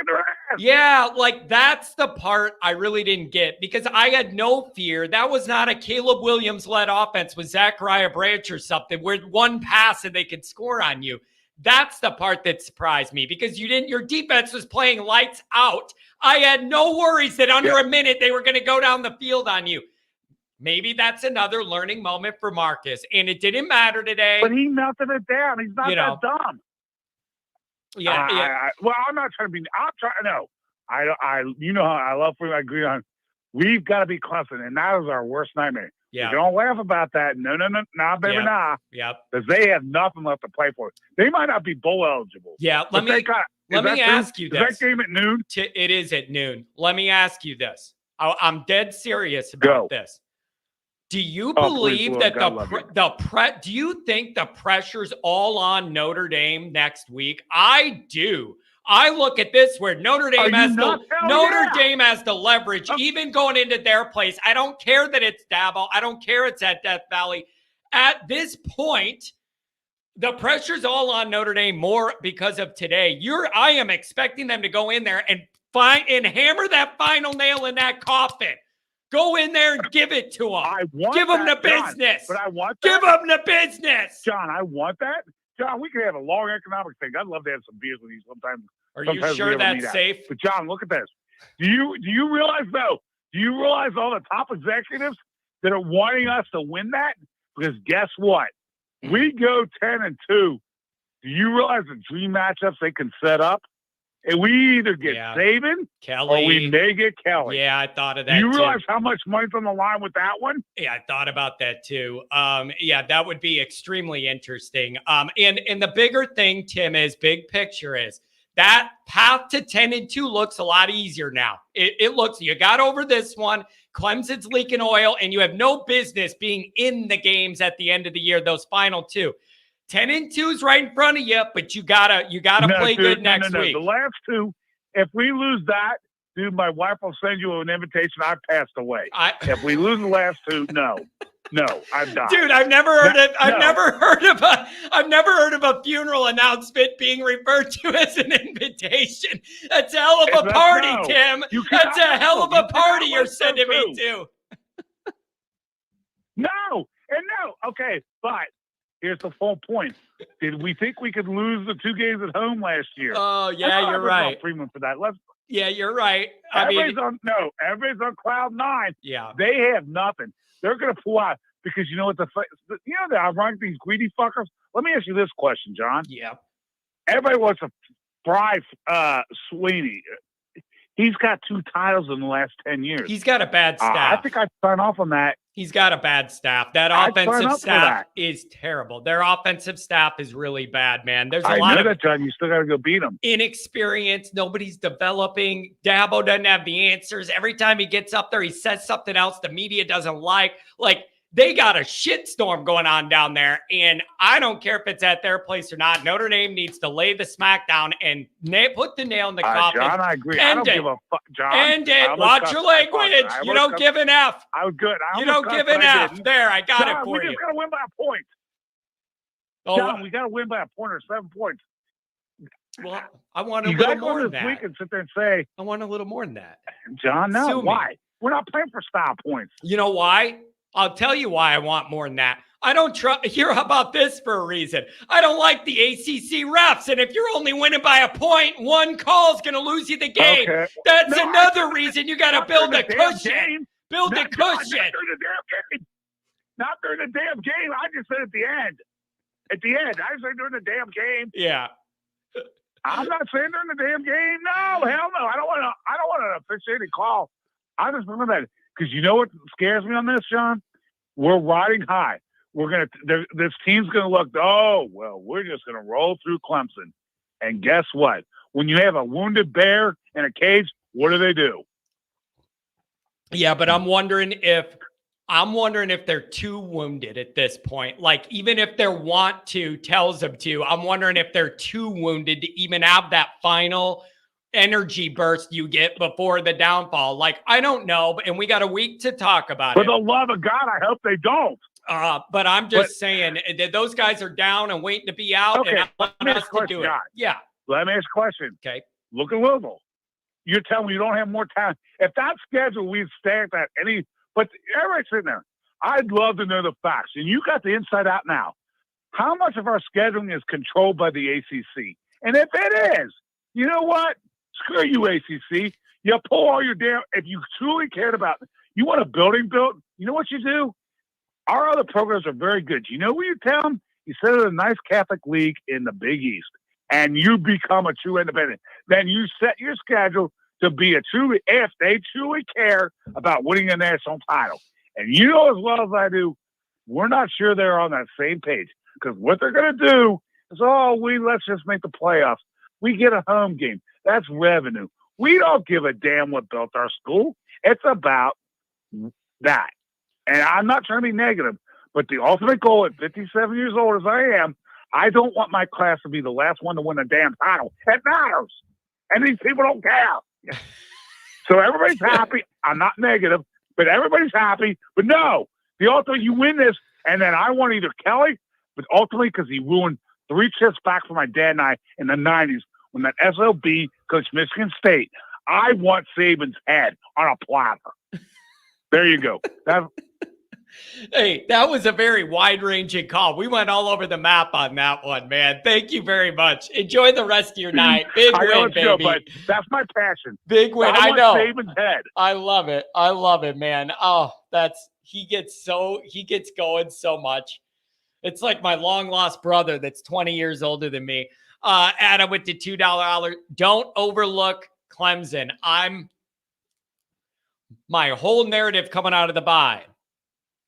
their ass. Yeah, like that's the part I really didn't get because I had no fear. That was not a Caleb Williams-led offense with Zachariah Branch or something where one pass and they could score on you. That's the part that surprised me because your defense was playing lights out. I had no worries that under a minute they were going to go down the field on you. Maybe that's another learning moment for Marcus, and it didn't matter today. But he melted it down. He's not that dumb. Yeah. Well, I'm not trying to be. I'm trying. No, I. You know how I love Freeman. I agree on. We've got to be Clemson, and that is our worst nightmare. Yeah. We don't laugh about that. No, nah, baby, nah. Yep. Because they have nothing left to play for. They might not be bowl eligible. Yeah. Let me ask you this. Is that game at noon? It is at noon. Let me ask you this. I'm dead serious about this. Do you believe that do you think the pressure's all on Notre Dame next week? I do. I look at this where Notre Dame has the leverage, even going into their place. I don't care that it's Dabo. I don't care it's at Death Valley. At this point, the pressure's all on Notre Dame more because of today. I am expecting them to go in there and hammer that final nail in that coffin. Go in there and give it to them. Give them the business. But I want that. Give them the business. John, I want that. John, we could have a long economic thing. I'd love to have some beers with you sometime. Are you sure that's safe? But John, look at this. Do you realize though? Do you realize all the top executives that are wanting us to win that? Because guess what? We go 10-2. Do you realize the dream matchups they can set up? And we either get Saban Kelly, or we may get Kelly. Yeah, I thought of that. Do you realize how much money's on the line with that one? Yeah, I thought about that too. That would be extremely interesting. And the bigger thing, Tim, is big picture is that path to 10-2 looks a lot easier now. It looks, you got over this one. Clemson's leaking oil, and you have no business being in the games at the end of the year, those final 2. 10-2 is right in front of you, but you gotta play good next week. The last 2, if we lose that, dude, my wife will send you an invitation. I passed away. If we lose the last 2, no, I'm done. Dude, I've never heard of a funeral announcement being referred to as an invitation. That's a hell of a party, Tim. That's a hell of a party you're sending me to. No. Okay, but here's the full point. Did we think we could lose the 2 games at home last year? Oh, yeah, you're right. Freeman for that. Yeah, you're right. Everybody's on cloud 9. Yeah. They have nothing. They're going to pull out because you know what the ironic these greedy fuckers. Let me ask you this question, John. Yeah. Everybody wants to fry Sweeney. He's got 2 titles in the last 10 years. He's got a bad staff. I think I'd sign off on that. He's got a bad staff. That offensive staff is terrible. Their offensive staff is really bad, man. There's a lot of that, John. You still got to go beat them. Inexperience. Nobody's developing. Dabo doesn't have the answers. Every time he gets up there, he says something else the media doesn't like. Like, they got a shitstorm going on down there, and I don't care if it's at their place or not. Notre Dame needs to lay the smack down and put the nail in the coffin. John, I agree. I don't give a fuck, John. End it. Watch your language. You don't give an F. I was good. You don't give an F. There, I got it for you. We just got to win by a point. John, we got to win by a point or 7 points. Well, I want a You little got to more go than this week that. and sit there and say, I want a little more than that. John, no, Sue me. why? We're not playing for style points. You know why? I'll tell you why I want more than that. I don't trust. Hear about this for a reason. I don't like the ACC refs, and if you're only winning by a point, one call is going to lose you the game. Okay. That's No, another reason you got to Not build a during the damn cushion. game. Build a Not cushion. during the damn game. Not during the damn game. I just said at the end. At the end. I said during the damn game. Yeah. I'm not saying during the damn game. No, hell no. I don't want an officiating call. I just remember that because you know what scares me on this, John? We're riding high. This team's gonna look. Oh well, we're just gonna roll through Clemson. And guess what? When you have a wounded bear in a cage, what do? Yeah, but I'm wondering if they're too wounded at this point. Like, even if their want to tells them to, I'm wondering if they're too wounded to even have that final energy burst you get before the downfall. Like, I don't know, and we got a week to talk about For it. the love of God, I hope they don't. But I'm just saying that those guys are down and waiting to be out, Okay, and I want us to do it. John. Yeah. Let me ask a question. Okay. Look at Louisville. You're telling me you don't have more time. If that schedule, we'd stay at that. But everybody's sitting there. I'd love to know the facts. And you got the inside out now. How much of our scheduling is controlled by the ACC? And if it is, you know what? Screw you, ACC. You pull all your damn. If you truly cared about, you want a building built. You know what you do? Our other programs are very good. You know what you tell them? You set it a nice Catholic league in the Big East, and you become a true independent. Then you set your schedule to be if they truly care about winning a national title. And you know as well as I do, we're not sure they're on that same page because what they're going to do is, let's just make the playoffs. We get a home game. That's revenue. We don't give a damn what built our school. It's about that. And I'm not trying to be negative, but the ultimate goal at 57 years old as I am, I don't want my class to be the last one to win a damn title. It matters. And these people don't care. So everybody's happy. I'm not negative, but everybody's happy. But no, the ultimate, you win this, and then I want either Kelly, but ultimately because he ruined 3 trips back for my dad and I in the 90s when that SOB coached Michigan State. I want Saban's head on a platter. There you go. Hey, that was a very wide-ranging call. We went all over the map on that one, man. Thank you very much. Enjoy the rest of your night. Big win, baby. Go, but that's my passion. Big win. I know. Saban's head. I love it. I love it, man. Oh, he gets going so much. It's like my long-lost brother that's 20 years older than me. Adam with the $2. Don't overlook Clemson. My whole narrative coming out of the bye.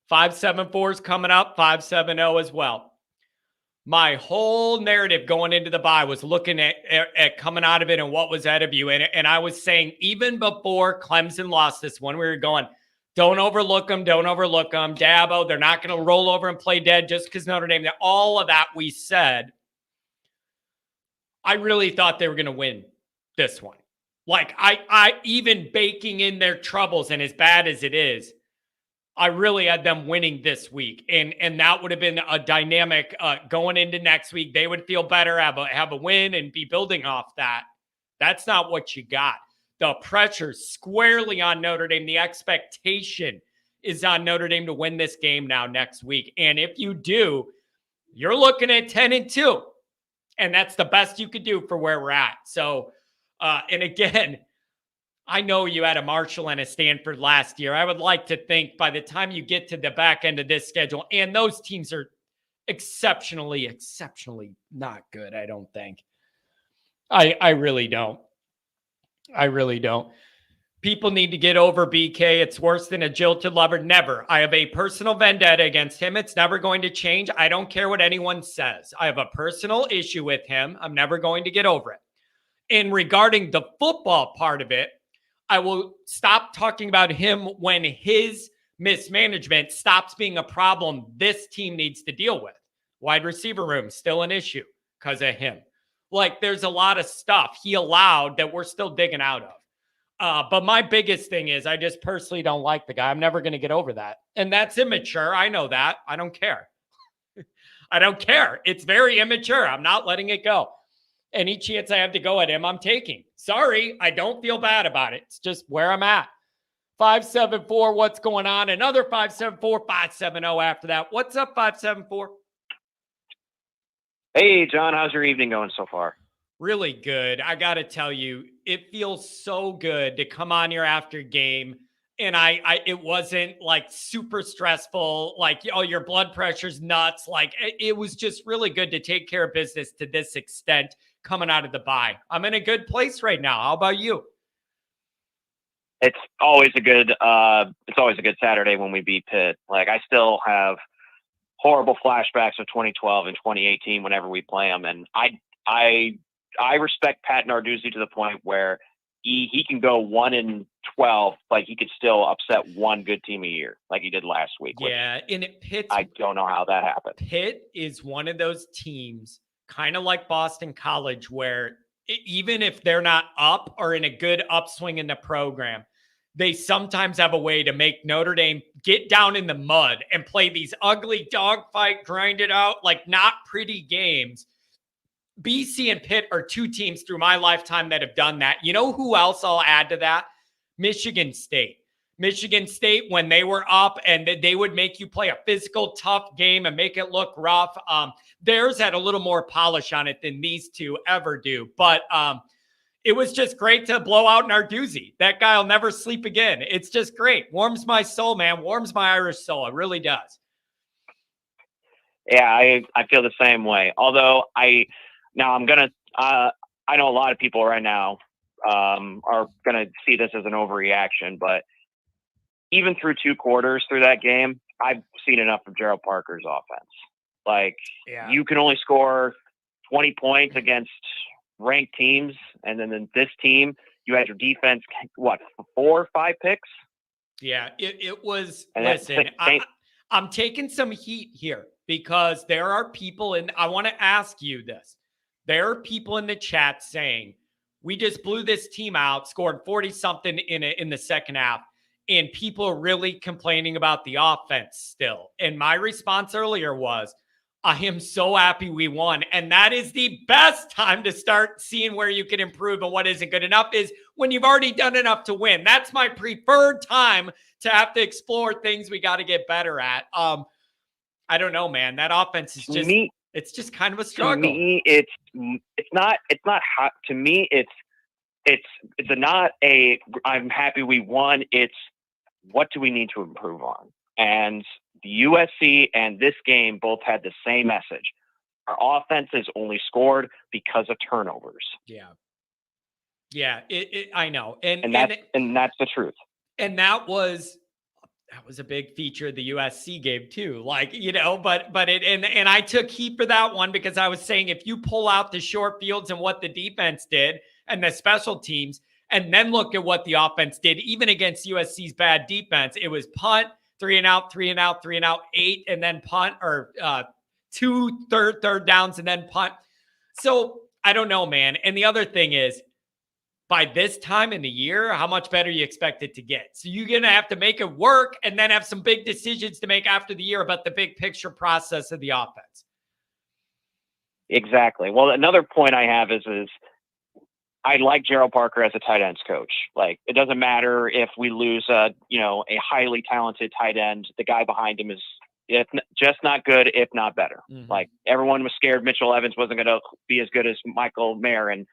574 is coming up, 570 as well. My whole narrative going into the bye was looking at coming out of it and what was ahead of you. And I was saying, even before Clemson lost this one, we were going, don't overlook them, don't overlook them. Dabo, they're not going to roll over and play dead just because Notre Dame. All of that we said. I really thought they were going to win this one. Like, I even baking in their troubles, and as bad as it is, I really had them winning this week. And that would have been a dynamic going into next week. They would feel better, have a win, and be building off that. That's not what you got. The pressure squarely on Notre Dame. The expectation is on Notre Dame to win this game now next week. And if you do, you're looking at 10-2. And that's the best you could do for where we're at. So, and again, I know you had a Marshall and a Stanford last year. I would like to think by the time you get to the back end of this schedule, and those teams are exceptionally not good, I don't think. I really don't. I really don't. People need to get over BK. It's worse than a jilted lover. Never. I have a personal vendetta against him. It's never going to change. I don't care what anyone says. I have a personal issue with him. I'm never going to get over it. And regarding the football part of it, I will stop talking about him when his mismanagement stops being a problem this team needs to deal with. Wide receiver room, still an issue because of him. Like, there's a lot of stuff he allowed that we're still digging out of. But my biggest thing is I just personally don't like the guy. I'm never going to get over that. And that's immature. I know that. I don't care. I don't care. It's very immature. I'm not letting it go. Any chance I have to go at him, I'm taking. Sorry, I don't feel bad about it. It's just where I'm at. 574, what's going on? Another 574, 570 after that. What's up, 574? Hey, John, how's your evening going so far? Really good. I got to tell you, it feels so good to come on here after game. And it wasn't like super stressful, like, oh, your blood pressure's nuts. Like, it was just really good to take care of business to this extent coming out of the bye. I'm in a good place right now. How about you? It's always a good Saturday when we beat Pitt. Like, I still have horrible flashbacks of 2012 and 2018 whenever we play them. And I respect Pat Narduzzi to the point where he can go 1-12, but he could still upset one good team a year like he did last week. Yeah, and Pitt, I don't know how that happened. Pitt is one of those teams, kind of like Boston College, where even if they're not up or in a good upswing in the program, they sometimes have a way to make Notre Dame get down in the mud and play these ugly dogfight, grind it out, like not pretty games. BC and Pitt are two teams through my lifetime that have done that. You know who else I'll add to that? Michigan State. Michigan State, when they were up and they would make you play a physical, tough game and make it look rough. Theirs had a little more polish on it than these two ever do. But it was just great to blow out Narduzzi. That guy will never sleep again. It's just great. Warms my soul, man. Warms my Irish soul. It really does. Yeah, I feel the same way. Although I know a lot of people right now are going to see this as an overreaction, but even through two quarters through that game, I've seen enough of Gerald Parker's offense. Like, You can only score 20 points against ranked teams, and then in this team, you had your defense, 4 or 5 picks? Yeah, it was. And listen, I'm taking some heat here because there are people I want to ask you this. There are people in the chat saying, we just blew this team out, scored 40-something in the second half, and people are really complaining about the offense still. And my response earlier was, I am so happy we won. And that is the best time to start seeing where you can improve and what isn't good enough is when you've already done enough to win. That's my preferred time to have to explore things we got to get better at. I don't know, man. That offense is just... It's just kind of a struggle. To me, it's not hot. To me, it's not a I'm happy we won. It's what do we need to improve on? And the USC and this game both had the same message. Our offense is only scored because of turnovers. Yeah. I know, and that's the truth. And that was a big feature of the USC game too. Like, but I took heat for that one because I was saying, if you pull out the short fields and what the defense did and the special teams, and then look at what the offense did, even against USC's bad defense, it was punt, 3 and out, 3 and out, 3 and out, 8, and then punt, or 2 third downs and then punt. So I don't know, man. And the other thing is, by this time in the year, how much better you expect it to get. So you're going to have to make it work and then have some big decisions to make after the year about the big picture process of the offense. Exactly. Well, another point I have is I like Gerald Parker as a tight ends coach. Like, it doesn't matter if we lose a highly talented tight end. The guy behind him is just not good, if not better. Mm-hmm. Like, everyone was scared Mitchell Evans wasn't going to be as good as Michael Mayer, and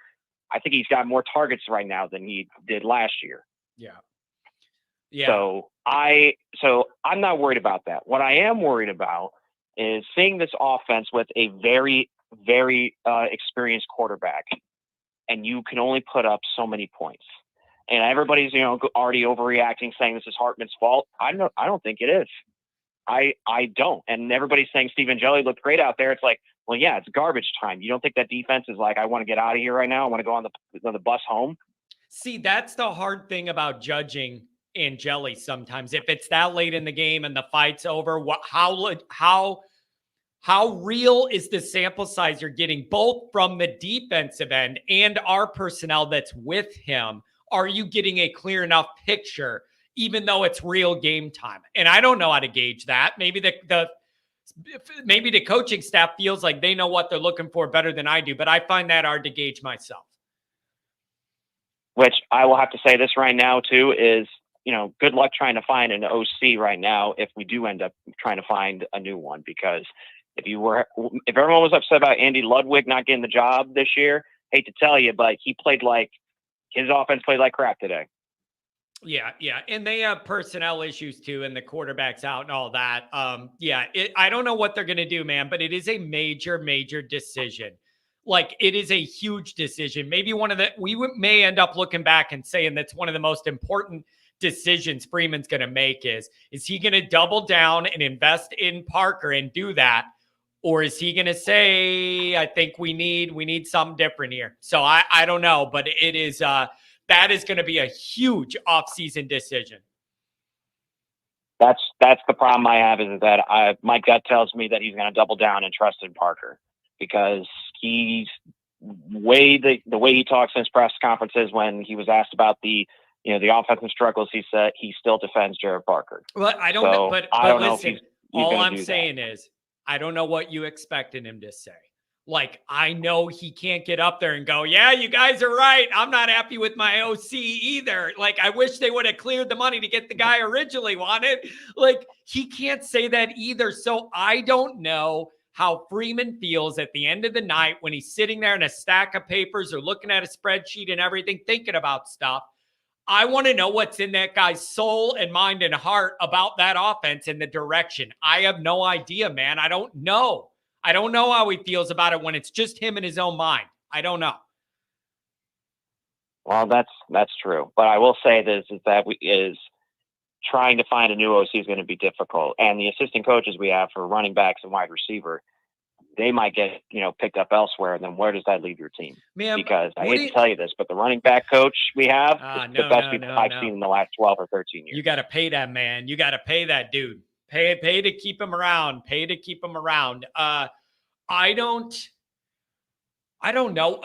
I think he's got more targets right now than he did last year. Yeah. So I'm not worried about that. What I am worried about is seeing this offense with a very, very experienced quarterback, and you can only put up so many points. And everybody's already overreacting, saying this is Hartman's fault. I don't think it is. I don't. And everybody's saying Steve Angeli looked great out there. It's like, well, yeah, it's garbage time. You don't think that defense is like, I want to get out of here right now. I want to go on the bus home. See, that's the hard thing about judging Angeli sometimes. If it's that late in the game and the fight's over, how real is the sample size you're getting, both from the defensive end and our personnel that's with him? Are you getting a clear enough picture, even though it's real game time? And I don't know how to gauge that. Maybe the Maybe the coaching staff feels like they know what they're looking for better than I do, but I find that hard to gauge myself. Which I will have to say this right now too is, good luck trying to find an OC right now if we do end up trying to find a new one, because if everyone was upset about Andy Ludwig not getting the job this year, hate to tell you, but his offense played like crap today. Yeah. And they have personnel issues too, and the quarterback's out and all that. I don't know what they're going to do, man, but it is a major, major decision. Like, it is a huge decision. Maybe we may end up looking back and saying that's one of the most important decisions Freeman's going to make is he going to double down and invest in Parker and do that? Or is he going to say, I think we need something different here? So I don't know, but it is, that is going to be a huge offseason decision. That's the problem I have, is that my gut tells me that he's going to double down and trust in Parker, because he's the way he talks in his press conferences when he was asked about the offensive struggles, he said he still defends Jared Parker. Well, I don't know, but listen, he's all I'm saying is I don't know what you expected him to say. Like, I know he can't get up there and go, yeah, you guys are right. I'm not happy with my OC either. Like, I wish they would have cleared the money to get the guy originally wanted. Like, he can't say that either. So I don't know how Freeman feels at the end of the night when he's sitting there in a stack of papers or looking at a spreadsheet and everything, thinking about stuff. I want to know what's in that guy's soul and mind and heart about that offense and the direction. I have no idea, man. I don't know. I don't know how he feels about it when it's just him in his own mind. I don't know. Well, that's true. But I will say this, is that trying to find a new OC is going to be difficult. And the assistant coaches we have for running backs and wide receiver, they might get, picked up elsewhere. And then where does that leave your team? Man, because I hate to tell you this, but the running back coach we have is the best I've seen in the last 12 or 13 years. You got to pay that man. You got to pay that dude. Pay to keep him around. Pay to keep him around. I don't know.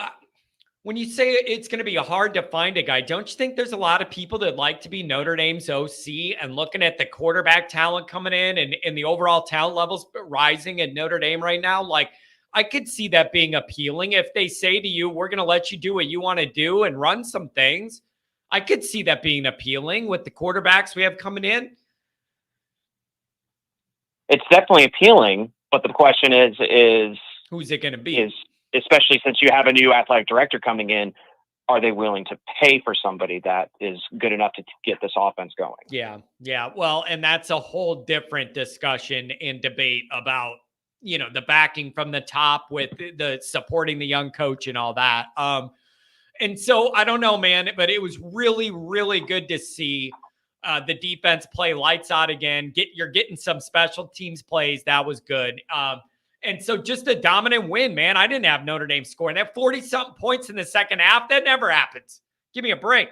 When you say it's going to be hard to find a guy, don't you think there's a lot of people that like to be Notre Dame's OC, and looking at the quarterback talent coming in and the overall talent levels rising at Notre Dame right now? Like, I could see that being appealing if they say to you, we're going to let you do what you want to do and run some things. I could see that being appealing with the quarterbacks we have coming in. It's definitely appealing, but the question is who's it going to be? Especially since you have a new athletic director coming in, are they willing to pay for somebody that is good enough to get this offense going? Yeah. Well, and that's a whole different discussion and debate about, the backing from the top with the supporting the young coach and all that. And so I don't know, man, but it was really, really good to see the defense play lights out again. You're getting some special teams plays. That was good. And so just a dominant win, man. I didn't have Notre Dame scoring that 40-something points in the second half. That never happens. Give me a break.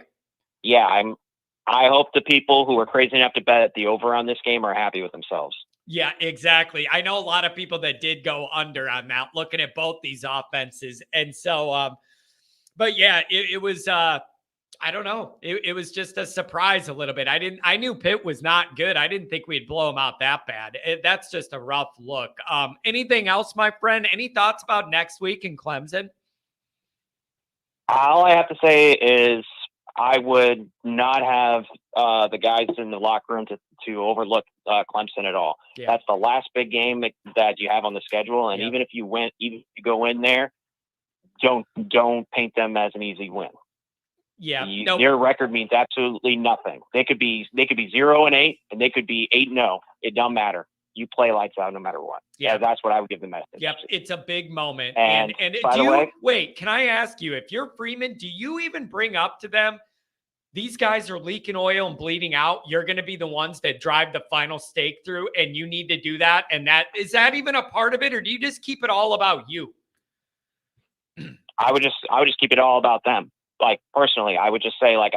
Yeah, I hope the people who are crazy enough to bet the over on this game are happy with themselves. Yeah, exactly. I know a lot of people that did go under on that, looking at both these offenses. And so, but yeah, it was, I don't know. It was just a surprise a little bit. I knew Pitt was not good. I didn't think we'd blow them out that bad. That's just a rough look. Anything else, my friend? Any thoughts about next week in Clemson? All I have to say is I would not have the guys in the locker room to overlook Clemson at all. Yeah. That's the last big game that you have on the schedule. And even if you go in there, don't paint them as an easy win. Yeah, their record means absolutely nothing. They could be 0-8, and they could be 8-0. It don't matter. You play lights out no matter what. Yeah, that's what I would give the message. Yep, it's a big moment. And by the way, wait, can I ask you, if you're Freeman, do you even bring up to them, these guys are leaking oil and bleeding out? You're going to be the ones that drive the final stake through, and you need to do that. And is that even a part of it, or do you just keep it all about you? I would just keep it all about them. Like, personally, I would just say, like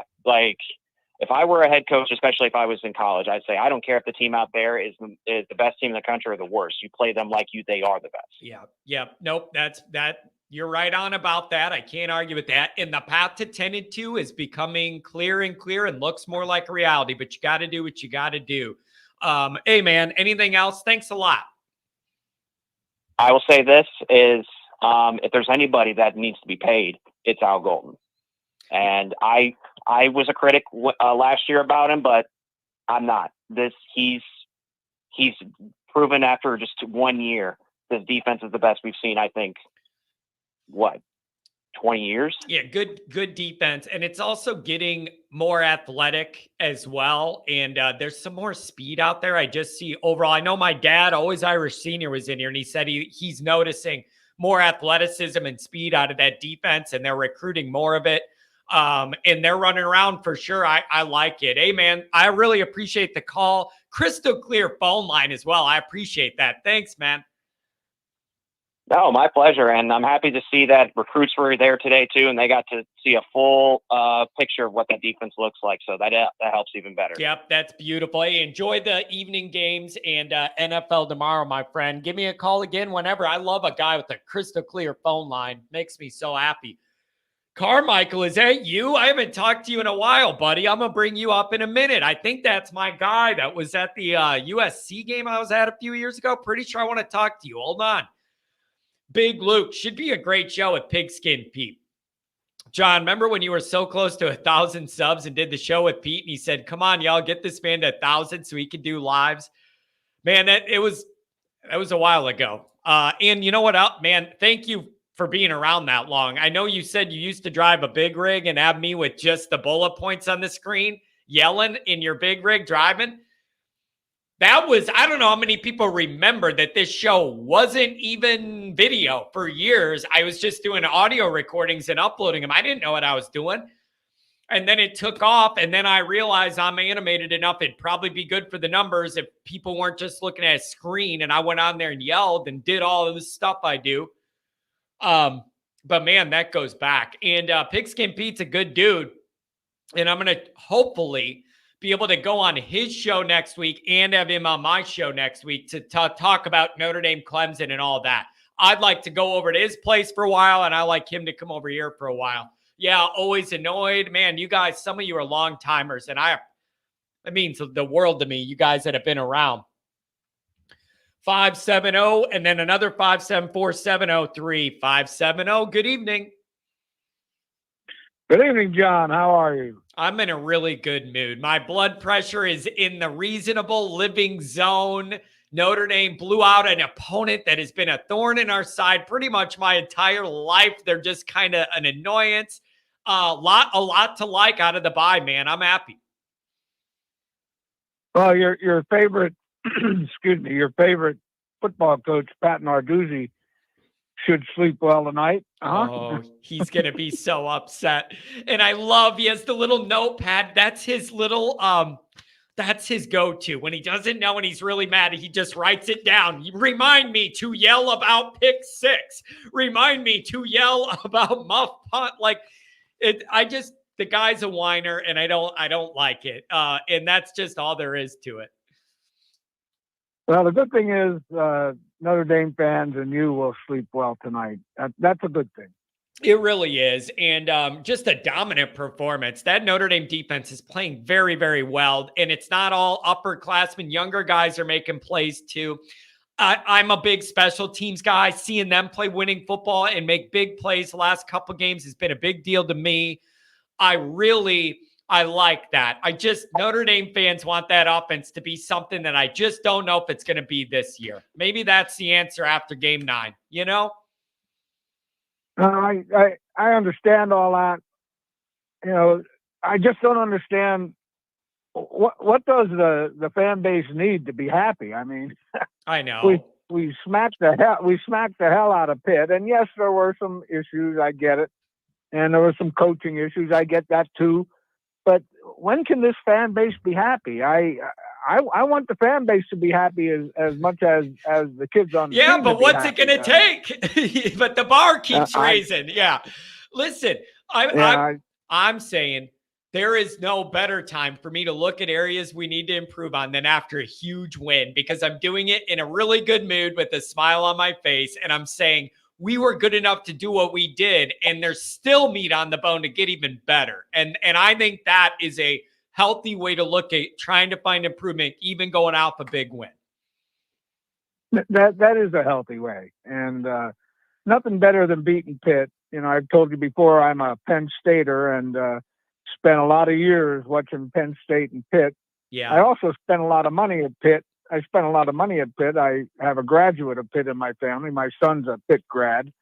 if I were a head coach, especially if I was in college, I'd say, I don't care if the team out there is the best team in the country or the worst. You play them like they are the best. Yeah. Nope. That you're right on about that. I can't argue with that. And the path to 10-2 is becoming clear and looks more like a reality, but you got to do what you got to do. Hey man, anything else? Thanks a lot. I will say this is, if there's anybody that needs to be paid, it's Al Golden. And I was a critic last year about him, but I'm not. He's proven after just 1 year, this defense is the best we've seen, I think, 20 years? Yeah, good defense. And it's also getting more athletic as well. And there's some more speed out there. I just see overall, I know my dad, Always Irish Senior, was in here, and he said he's noticing more athleticism and speed out of that defense, and they're recruiting more of it. And they're running around for sure. I like it. Hey, man, I really appreciate the call. Crystal clear phone line as well. I appreciate that. Thanks, man. No, my pleasure. And I'm happy to see that recruits were there today too, and they got to see a full picture of what that defense looks like. So that helps even better. Yep, that's beautiful. Hey, enjoy the evening games and NFL tomorrow, my friend. Give me a call again whenever. I love a guy with a crystal clear phone line. Makes me so happy. Carmichael, is that you? I haven't talked to you in a while, buddy. I'm going to bring you up in a minute. I think that's my guy that was at the USC game I was at a few years ago. Pretty sure I want to talk to you. Hold on. Big Luke. Should be a great show with Pigskin Pete. John, remember when you were so close to 1,000 subs and did the show with Pete and he said, come on, y'all, get this man to 1,000 so he can do lives? Man, that was a while ago. And you know what, man, thank you for being around that long. I know you said you used to drive a big rig and have me with just the bullet points on the screen yelling in your big rig driving. That was, I don't know how many people remember that this show wasn't even video for years. I was just doing audio recordings and uploading them. I didn't know what I was doing. And then it took off. And then I realized I'm animated enough. It'd probably be good for the numbers if people weren't just looking at a screen. And I went on there and yelled and did all of the stuff I do. But man, that goes back. And Pigskin Pete's a good dude. And I'm going to hopefully be able to go on his show next week and have him on my show next week to talk about Notre Dame, Clemson, and all that. I'd like to go over to his place for a while, and I like him to come over here for a while. Yeah, always annoyed. Man, you guys, some of you are long timers, and it means the world to me, you guys that have been around. 570, and then another 574-703. 570, good evening. Good evening, John. How are you? I'm in a really good mood. My blood pressure is in the reasonable living zone. Notre Dame blew out an opponent that has been a thorn in our side pretty much my entire life. They're just kind of an annoyance. A lot to like out of the bye, man. I'm happy. Well, your favorite, excuse me, your favorite football coach, Pat Narduzzi, should sleep well tonight. Oh, he's going to be so upset. And I love, he has the little notepad. That's his little, that's his go-to. When he doesn't know and he's really mad, he just writes it down. Remind me to yell about pick 6. Remind me to yell about muff punt. Like the guy's a whiner and I don't like it. And that's just all there is to it. Well, the good thing is Notre Dame fans and you will sleep well tonight. That's a good thing. It really is. And just a dominant performance. That Notre Dame defense is playing very, very well. And it's not all upperclassmen. Younger guys are making plays too. I'm a big special teams guy. Seeing them play winning football and make big plays the last couple of games has been a big deal to me. I like that. Notre Dame fans want that offense to be something that I just don't know if it's going to be this year. Maybe that's the answer after game 9, you know? I understand all that. You know, I just don't understand what does the fan base need to be happy? I mean, I know. We smacked the hell out of Pitt. And yes, there were some issues, I get it. And there were some coaching issues, I get that too. But when can this fan base be happy? I want the fan base to be happy as much as the kids on the team. But what's it going to take? But the bar keeps raising. Yeah. Listen, I'm saying there is no better time for me to look at areas we need to improve on than after a huge win, because I'm doing it in a really good mood with a smile on my face. And I'm saying, we were good enough to do what we did, and there's still meat on the bone to get even better. And I think that is a healthy way to look at trying to find improvement, even going out a big win. That is a healthy way, and nothing better than beating Pitt. You know, I've told you before, I'm a Penn Stater, and spent a lot of years watching Penn State and Pitt. Yeah. I also spent a lot of money at Pitt. I have a graduate of Pitt in my family. My son's a Pitt grad.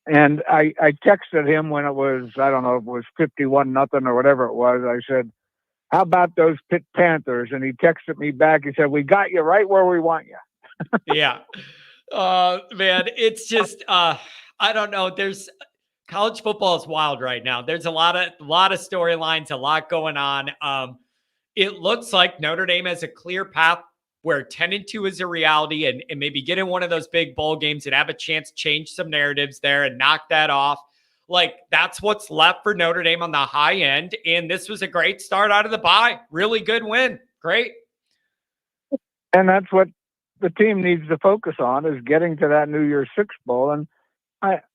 And I texted him when it was, I don't know, it was 51-0 or whatever it was. I said, how about those Pitt Panthers? And he texted me back. He said, we got you right where we want you. Yeah. Man, it's just, I don't know. College football is wild right now. There's a lot of storylines, a lot going on. It looks like Notre Dame has a clear path where 10-2 is a reality, and maybe get in one of those big bowl games and have a chance to change some narratives there and knock that off. Like, that's what's left for Notre Dame on the high end. And this was a great start out of the bye. Really good win. Great. And that's what the team needs to focus on, is getting to that New Year's Six Bowl. And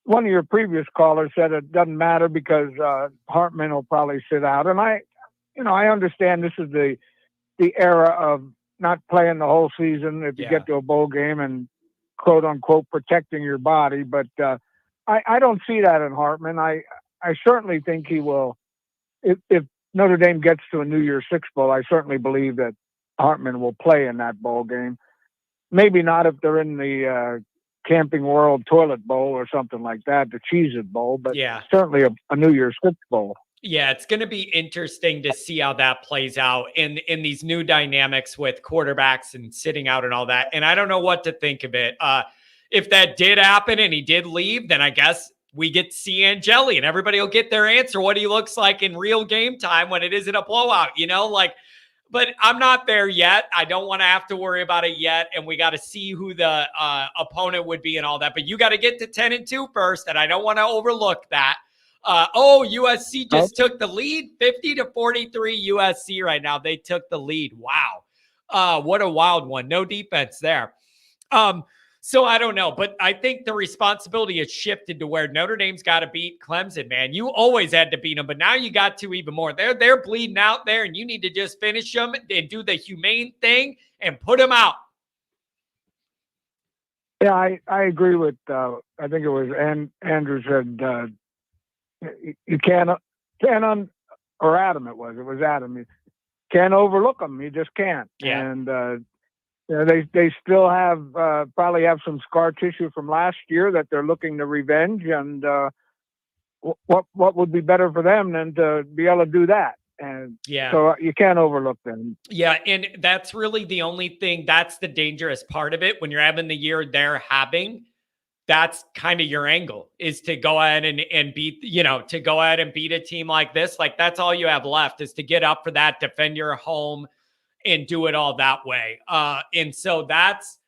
one of your previous callers said it doesn't matter because Hartman will probably sit out. And I understand this is the era of not playing the whole season if you get to a bowl game and quote unquote protecting your body. But I don't see that in Hartman. I certainly think he will, if Notre Dame gets to a New Year's Six Bowl, I certainly believe that Hartman will play in that bowl game. Maybe not if they're in the Camping World Toilet Bowl or something like that, the Cheez-It Bowl, but certainly a New Year's Six Bowl. Yeah, it's going to be interesting to see how that plays out in these new dynamics with quarterbacks and sitting out and all that. And I don't know what to think of it. If that did happen and he did leave, then I guess we get to see Angeli and everybody will get their answer, what he looks like in real game time when it isn't a blowout, but I'm not there yet. I don't want to have to worry about it yet. And we got to see who the opponent would be and all that. But you got to get to 10-2 first. And I don't want to overlook that. USC just took the lead, 50-43 USC right now. They took the lead. Wow. What a wild one. No defense there. So I don't know, but I think the responsibility has shifted to where Notre Dame's got to beat Clemson, man. You always had to beat them, but now you got to even more. They're bleeding out there, and you need to just finish them and do the humane thing and put them out. Yeah, I agree with, I think it was Andrew said, you can't, or Adam it was Adam. You can't overlook them. You just can't. Yeah. And, they still have probably have some scar tissue from last year that they're looking to revenge. And what would be better for them than to be able to do that? And so you can't overlook them. Yeah, and that's really the only thing. That's the dangerous part of it when you're having the year they're having. That's kind of your angle, is to go ahead and beat, to go ahead and beat a team like this. Like, that's all you have left, is to get up for that, defend your home, and do it all that way. And so that's,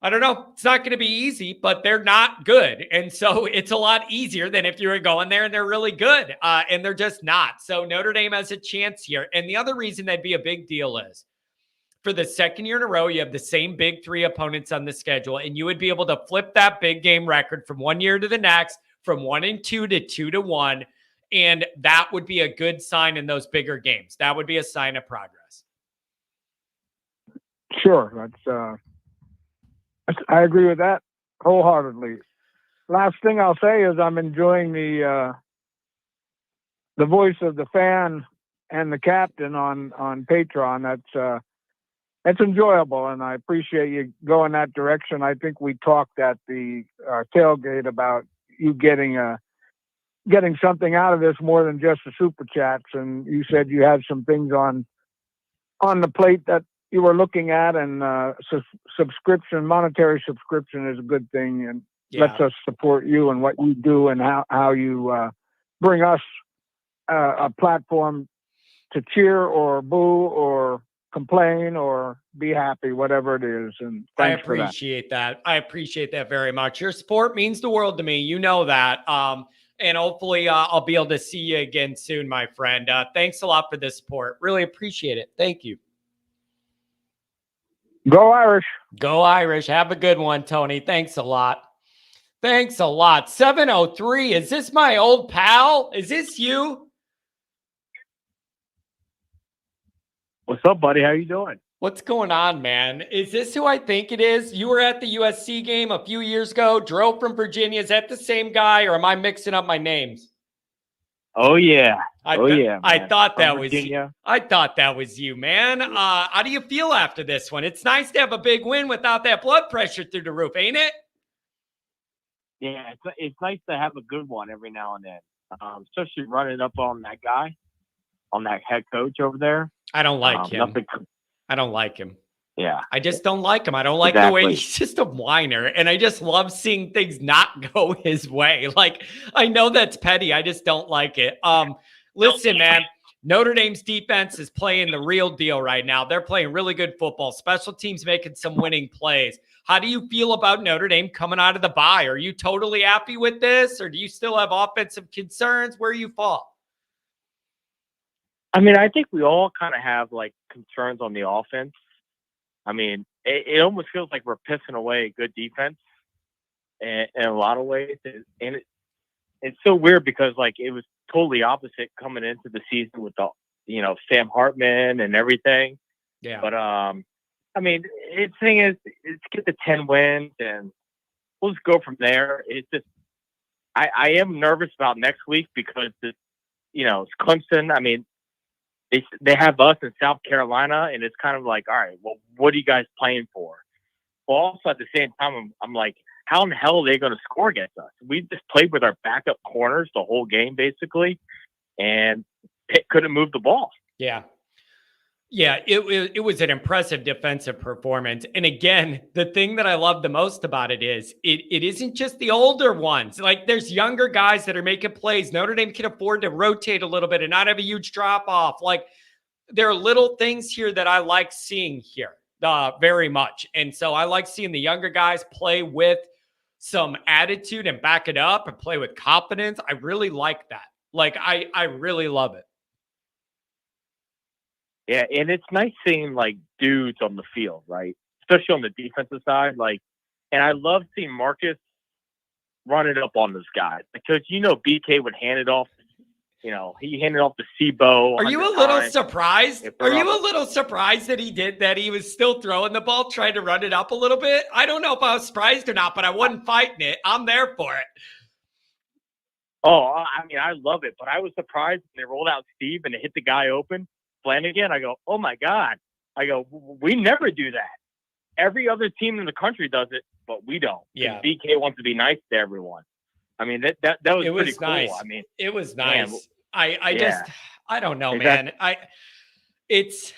I don't know, it's not going to be easy, but they're not good. And so it's a lot easier than if you were going there and they're really good. And they're just not. So Notre Dame has a chance here. And the other reason that'd be a big deal is, for the second year in a row, you have the same big three opponents on the schedule, and you would be able to flip that big game record from one year to the next, from 1-2 to 2-1. And that would be a good sign in those bigger games. That would be a sign of progress. Sure. I agree with that wholeheartedly. Last thing I'll say is I'm enjoying the voice of the fan and the captain on Patreon. That's enjoyable, and I appreciate you going that direction. I think we talked at the tailgate about you getting something out of this more than just the super chats, and you said you had some things on the plate that you were looking at, and monetary subscription is a good thing, and lets us support you and what you do and how you bring us a platform to cheer or boo or complain or be happy, whatever it is. And I appreciate that. I appreciate that very much. Your support means the world to me. You know that. And hopefully I'll be able to see you again soon, my friend. Thanks a lot for the support. Really appreciate it. Thank you. Go Irish. Go Irish. Have a good one, Tony. Thanks a lot. Thanks a lot. 703. Is this my old pal? Is this you? What's up, buddy? How you doing? What's going on, man? Is this who I think it is? You were at the USC game a few years ago, drove from Virginia. Is that the same guy, or am I mixing up my names? Oh yeah. I Man. thought that From was Virginia. I thought that was you, man. How do you feel after this one? It's nice to have a big win without that blood pressure through the roof, ain't it? Yeah, it's nice to have a good one every now and then, especially running up on that guy, on that head coach over there. I don't like him. Nothing, I don't like him. yeah, I just don't like him. I don't like the way exactly. he's just a whiner. And I just love seeing things not go his way. Like, I know that's petty. I just don't like it. Listen, man, Notre Dame's defense is playing the real deal right now. They're playing really good football. Special teams making some winning plays. How do you feel about Notre Dame coming out of the bye? Are you totally happy with this, or do you still have offensive concerns? Where you fall? I mean, I think we all kind of have like concerns on the offense. I mean, it almost feels like we're pissing away good defense in a lot of ways, and it's so weird because like it was totally opposite coming into the season with the Sam Hartman and everything. Yeah. But I mean, the thing is, get the 10 wins and we'll just go from there. It's just I am nervous about next week because it's Clemson. I mean, they have us in South Carolina, and it's kind of like, all right, well, what are you guys playing for? Well, also at the same time, I'm like, how in the hell are they going to score against us? We just played with our backup corners the whole game, basically, and Pitt couldn't move the ball. Yeah. Yeah, it was an impressive defensive performance. And again, the thing that I love the most about it is it isn't just the older ones. Like, there's younger guys that are making plays. Notre Dame can afford to rotate a little bit and not have a huge drop off. Like, there are little things here that I like seeing here very much. And so I like seeing the younger guys play with some attitude and back it up and play with confidence. I really like that. Like, I really love it. Yeah, and it's nice seeing like dudes on the field, right? Especially on the defensive side. Like, and I love seeing Marcus run it up on those guys because BK would hand it off. He handed off to Sebo. Are you a little surprised? Are you a little surprised that he did that? He was still throwing the ball, trying to run it up a little bit. I don't know if I was surprised or not, but I wasn't fighting it. I'm there for it. Oh, I mean, I love it, but I was surprised when they rolled out Steve and it hit the guy open. Flanagan, I go, oh my God. I go, we never do that. Every other team in the country does it, but we don't. Yeah. BK wants to be nice to everyone. I mean, that was pretty cool. Nice. I mean, it was nice. Man, I don't know, exactly. man. It's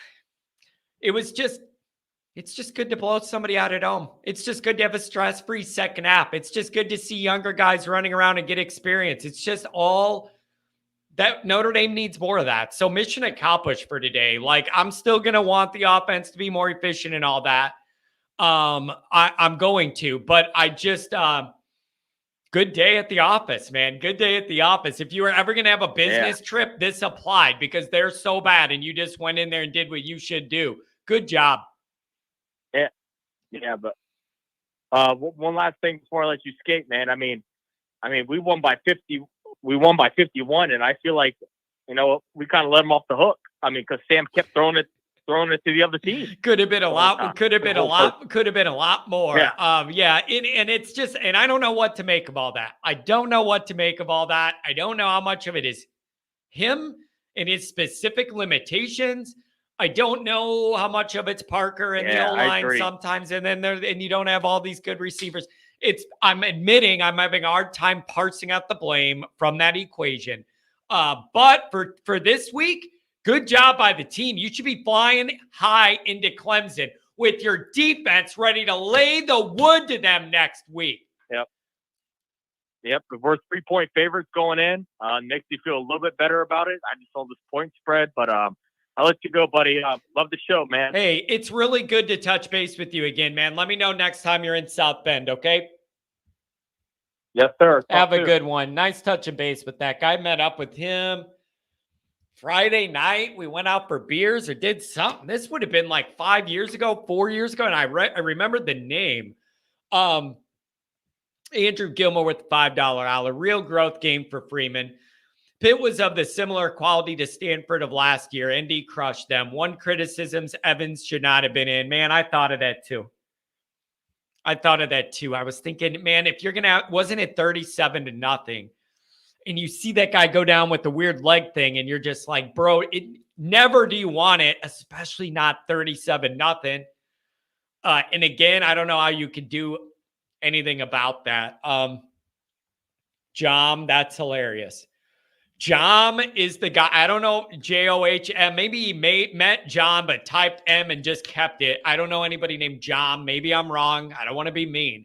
just good to blow somebody out at home. It's just good to have a stress-free second half. It's just good to see younger guys running around and get experience. It's just all that Notre Dame needs more of that. So mission accomplished for today. Like, I'm still going to want the offense to be more efficient and all that. I'm going to, but I just, good day at the office, man. Good day at the office. If you were ever going to have a business trip, this applied because they're so bad and you just went in there and did what you should do. Good job. Yeah, but one last thing before I let you skate, man. I mean, we won by 50. We won by 51, and I feel like, we kind of let them off the hook. I mean, because Sam kept throwing it to the other team. Could have been a lot. Could have been a lot more. Yeah. And it's just, and I don't know what to make of all that. I don't know how much of it is him and his specific limitations. I don't know how much of it's Parker and the O-line sometimes, and then and you don't have all these good receivers. I'm admitting I'm having a hard time parsing out the blame from that equation. But for this week, good job by the team. You should be flying high into Clemson with your defense ready to lay the wood to them next week. Yep. If we're 3-point favorites going in, makes you feel a little bit better about it. I just saw this point spread, but I'll let you go, buddy. Love the show, man. Hey, it's really good to touch base with you again, man. Let me know next time you're in South Bend, okay? Yes, sir. Have a good one. Nice touching base with that guy. Met up with him Friday night. We went out for beers or did something. This would have been like 4 years ago, and I remembered the name. Andrew Gilmore with the $5 hour. Real growth game for Freeman. Pitt was of the similar quality to Stanford of last year. Indy crushed them. One criticisms, Evans should not have been in. Man, I thought of that too. I was thinking, man, if you're going to, wasn't it 37-0? And you see that guy go down with the weird leg thing, and you're just like, bro, never do you want it, especially not 37-0. And again, I don't know how you could do anything about that. Jom, that's hilarious. Jom is the guy. I don't know, Johm. Maybe he met Jom, but typed M and just kept it. I don't know anybody named Jom. Maybe I'm wrong. I don't want to be mean.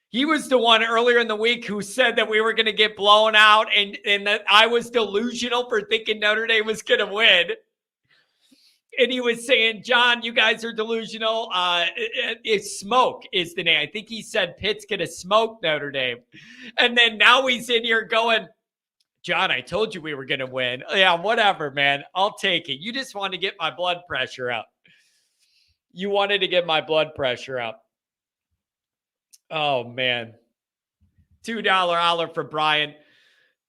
He was the one earlier in the week who said that we were going to get blown out and that I was delusional for thinking Notre Dame was going to win. And he was saying, John, you guys are delusional. It's Smoke is the name. I think he said Pitt's going to smoke Notre Dame. And then now he's in here going, John, I told you we were going to win. Yeah, whatever, man. I'll take it. You just wanted to get my blood pressure up. You wanted to get my blood pressure up. Oh, man. $2 holler for Brian.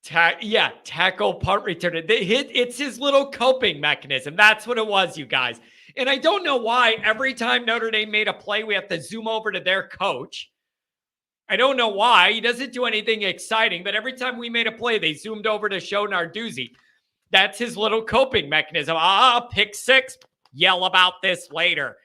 Tackle, punt return. It's his little coping mechanism. That's what it was, you guys. And I don't know why every time Notre Dame made a play, we have to zoom over to their coach. I don't know why. He doesn't do anything exciting, but every time we made a play, they zoomed over to show Narduzzi. That's his little coping mechanism. Pick six. Yell about this later.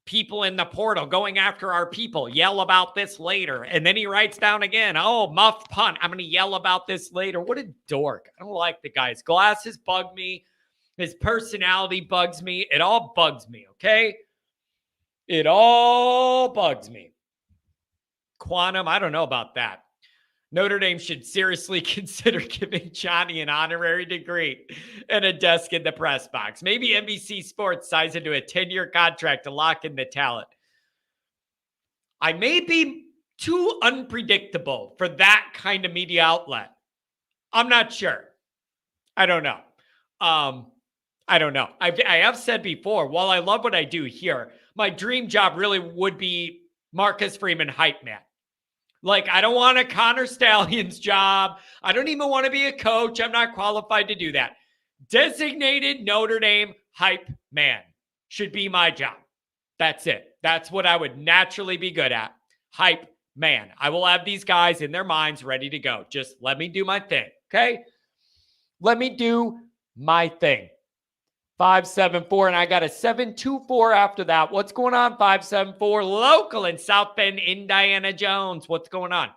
People in the portal going after our people. Yell about this later. And then he writes down again, muff punt. I'm going to yell about this later. What a dork. I don't like the guy. His glasses bug me. His personality bugs me. It all bugs me, okay? It all bugs me. Quantum, I don't know about that. Notre Dame should seriously consider giving Johnny an honorary degree and a desk in the press box. Maybe NBC Sports signs into a 10-year contract to lock in the talent. I may be too unpredictable for that kind of media outlet. I'm not sure. I don't know. I have said before, while I love what I do here, my dream job really would be Marcus Freeman hype man. Like, I don't want a Connor Stallions job. I don't even want to be a coach. I'm not qualified to do that. Designated Notre Dame hype man should be my job. That's it. That's what I would naturally be good at. Hype man. I will have these guys in their minds ready to go. Just let me do my thing, okay? Let me do my thing. 574, and I got a 724 after that. What's going on, 574? Local in South Bend, Indiana Jones. What's going on?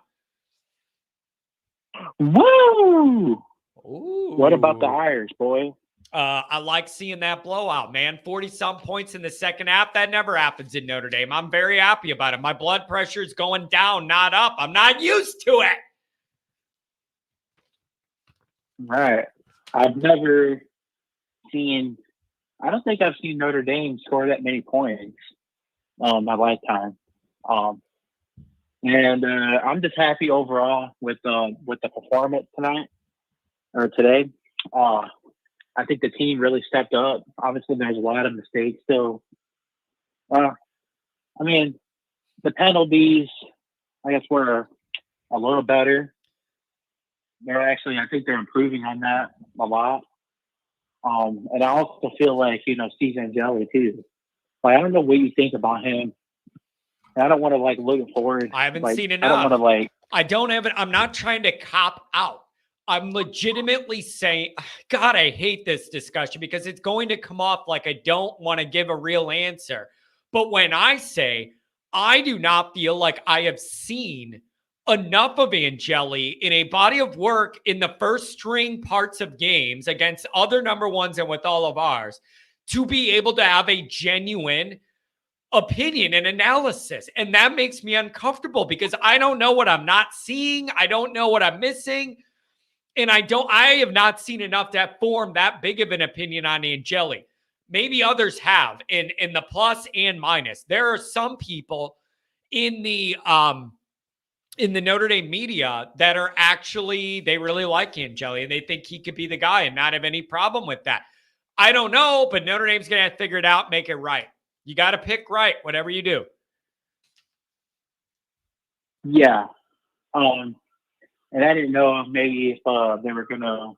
Woo! Ooh. What about the Irish, boy? I like seeing that blowout, man. 40-some points in the second half. That never happens in Notre Dame. I'm very happy about it. My blood pressure is going down, not up. I'm not used to it. All right. I've never seen... I don't think I've seen Notre Dame score that many points in my lifetime. And I'm just happy overall with the performance today. I think the team really stepped up. Obviously, there's a lot of mistakes still. The penalties, I guess, were a little better. I think they're improving on that a lot. And I also feel like, Steve Angeli too. Like, I don't know what you think about him. I don't want to look forward. I haven't seen enough. I'm not trying to cop out. I'm legitimately saying, God, I hate this discussion because it's going to come off like I don't want to give a real answer. But when I say I do not feel like I have seen enough of Angeli in a body of work in the first string parts of games against other number ones and with all of ours to be able to have a genuine opinion and analysis. And that makes me uncomfortable because I don't know what I'm not seeing. I don't know what I'm missing. And I have not seen enough to form that big of an opinion on Angeli. Maybe others have in the plus and minus. There are some people in the Notre Dame media that are actually, they really like Angeli and they think he could be the guy and not have any problem with that. I don't know, but Notre Dame's going to have to figure it out, make it right. You got to pick right, whatever you do. Yeah. And I didn't know if maybe if they were gonna,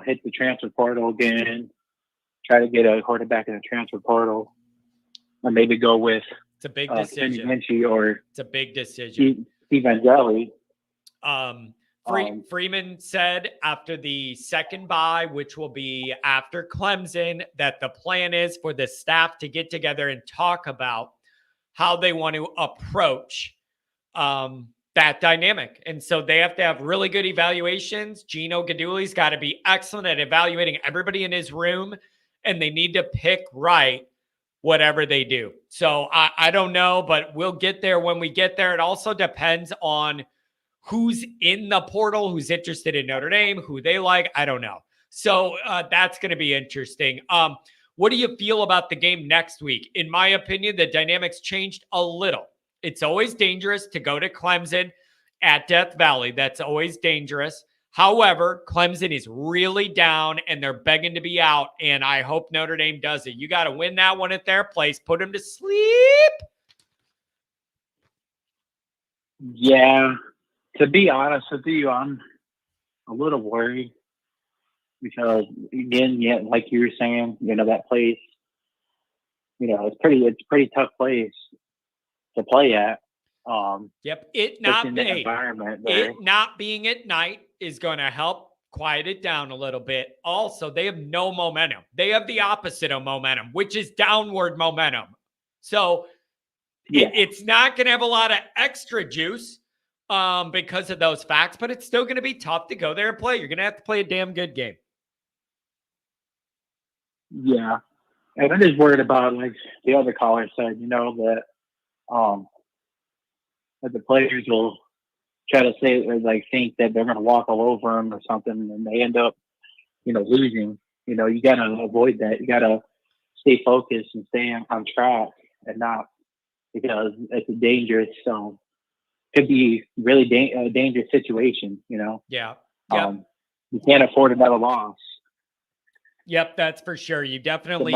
hit the transfer portal again, try to get a quarterback in the transfer portal, or maybe go with It's a big Kenny decision. Minchie or It's a big decision. Steve Angeli. Freeman said after the second bye, which will be after Clemson, that the plan is for the staff to get together and talk about how they want to approach that dynamic. And so they have to have really good evaluations. Gino Gaduli's got to be excellent at evaluating everybody in his room, and they need to pick right whatever they do. So I don't know, but we'll get there when we get there. It also depends on who's in the portal, who's interested in Notre Dame, who they like. I don't know. So that's going to be interesting. What do you feel about the game next week? In my opinion, the dynamics changed a little. It's always dangerous to go to Clemson at Death Valley. That's always dangerous. However, Clemson is really down and they're begging to be out, and I hope Notre Dame does it. You got to win that one at their place. Put them to sleep. Yeah. To be honest with you, I'm a little worried because, again, like you were saying, that place, it's pretty tough place to play at. Yep. It not being at night is going to help quiet it down a little bit. Also, they have no momentum. They have the opposite of momentum, which is downward momentum. So it's not going to have a lot of extra juice because of those facts, but it's still going to be tough to go there and play. You're going to have to play a damn good game. Yeah. And I'm just worried about, like the other caller said, that the players will try to say, or like think that they're going to walk all over them or something, and they end up, losing. You got to avoid that. You got to stay focused and stay on track, and not, because it's a dangerous, could be really a dangerous situation. Yeah. You can't afford another loss. Yep, that's for sure. You definitely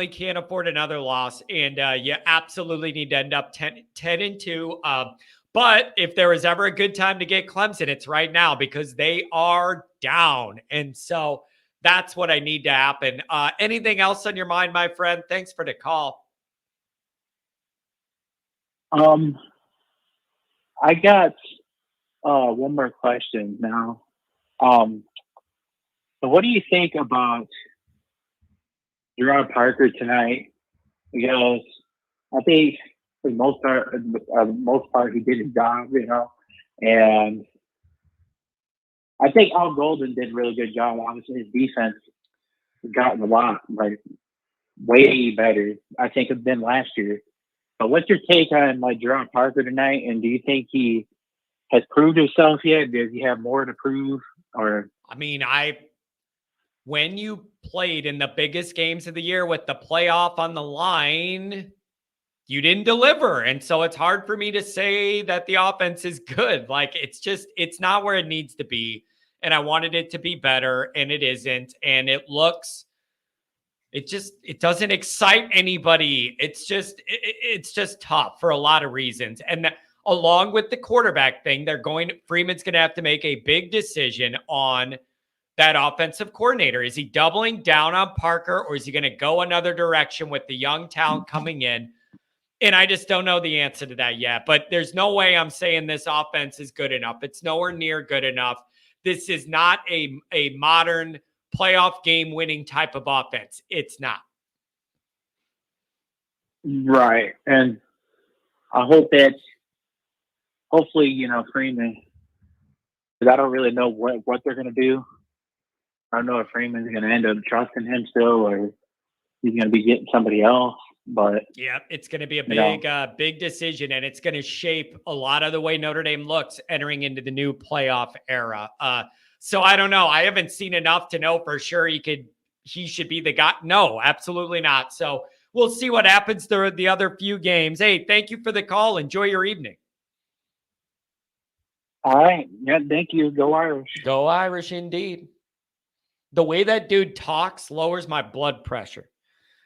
can't afford another loss, and you absolutely need to end up 10-2. But if there was ever a good time to get Clemson, it's right now because they are down, and so that's what I need to happen. Anything else on your mind, my friend? Thanks for the call. I got one more question now. So what do you think about Gerard Parker tonight? Because I think for the most part, he did his job, and I think Al Golden did a really good job. Obviously, his defense has gotten a lot, way better, I think, than last year. But what's your take on Gerard Parker tonight? And do you think he has proved himself yet? Does he have more to prove? Or when you played in the biggest games of the year with the playoff on the line, you didn't deliver. And so it's hard for me to say that the offense is good. It's not where it needs to be. And I wanted it to be better, and it isn't. And it doesn't excite anybody. It's just tough for a lot of reasons. And along with the quarterback thing, Freeman's going to have to make a big decision on that offensive coordinator. Is he doubling down on Parker, or is he going to go another direction with the young talent coming in? And I just don't know the answer to that yet. But there's no way I'm saying this offense is good enough. It's nowhere near good enough. This is not a modern playoff game winning type of offense. It's not. Right. And I hope that hopefully, Freeman, because I don't really know what they're going to do. I don't know if Freeman's going to end up trusting him still, or he's going to be getting somebody else. But yeah, it's going to be a big decision, and it's going to shape a lot of the way Notre Dame looks entering into the new playoff era. So I don't know. I haven't seen enough to know for sure he should be the guy. No, absolutely not. So we'll see what happens through the other few games. Hey, thank you for the call. Enjoy your evening. All right. Yeah, thank you. Go Irish. Go Irish indeed. The way that dude talks lowers my blood pressure.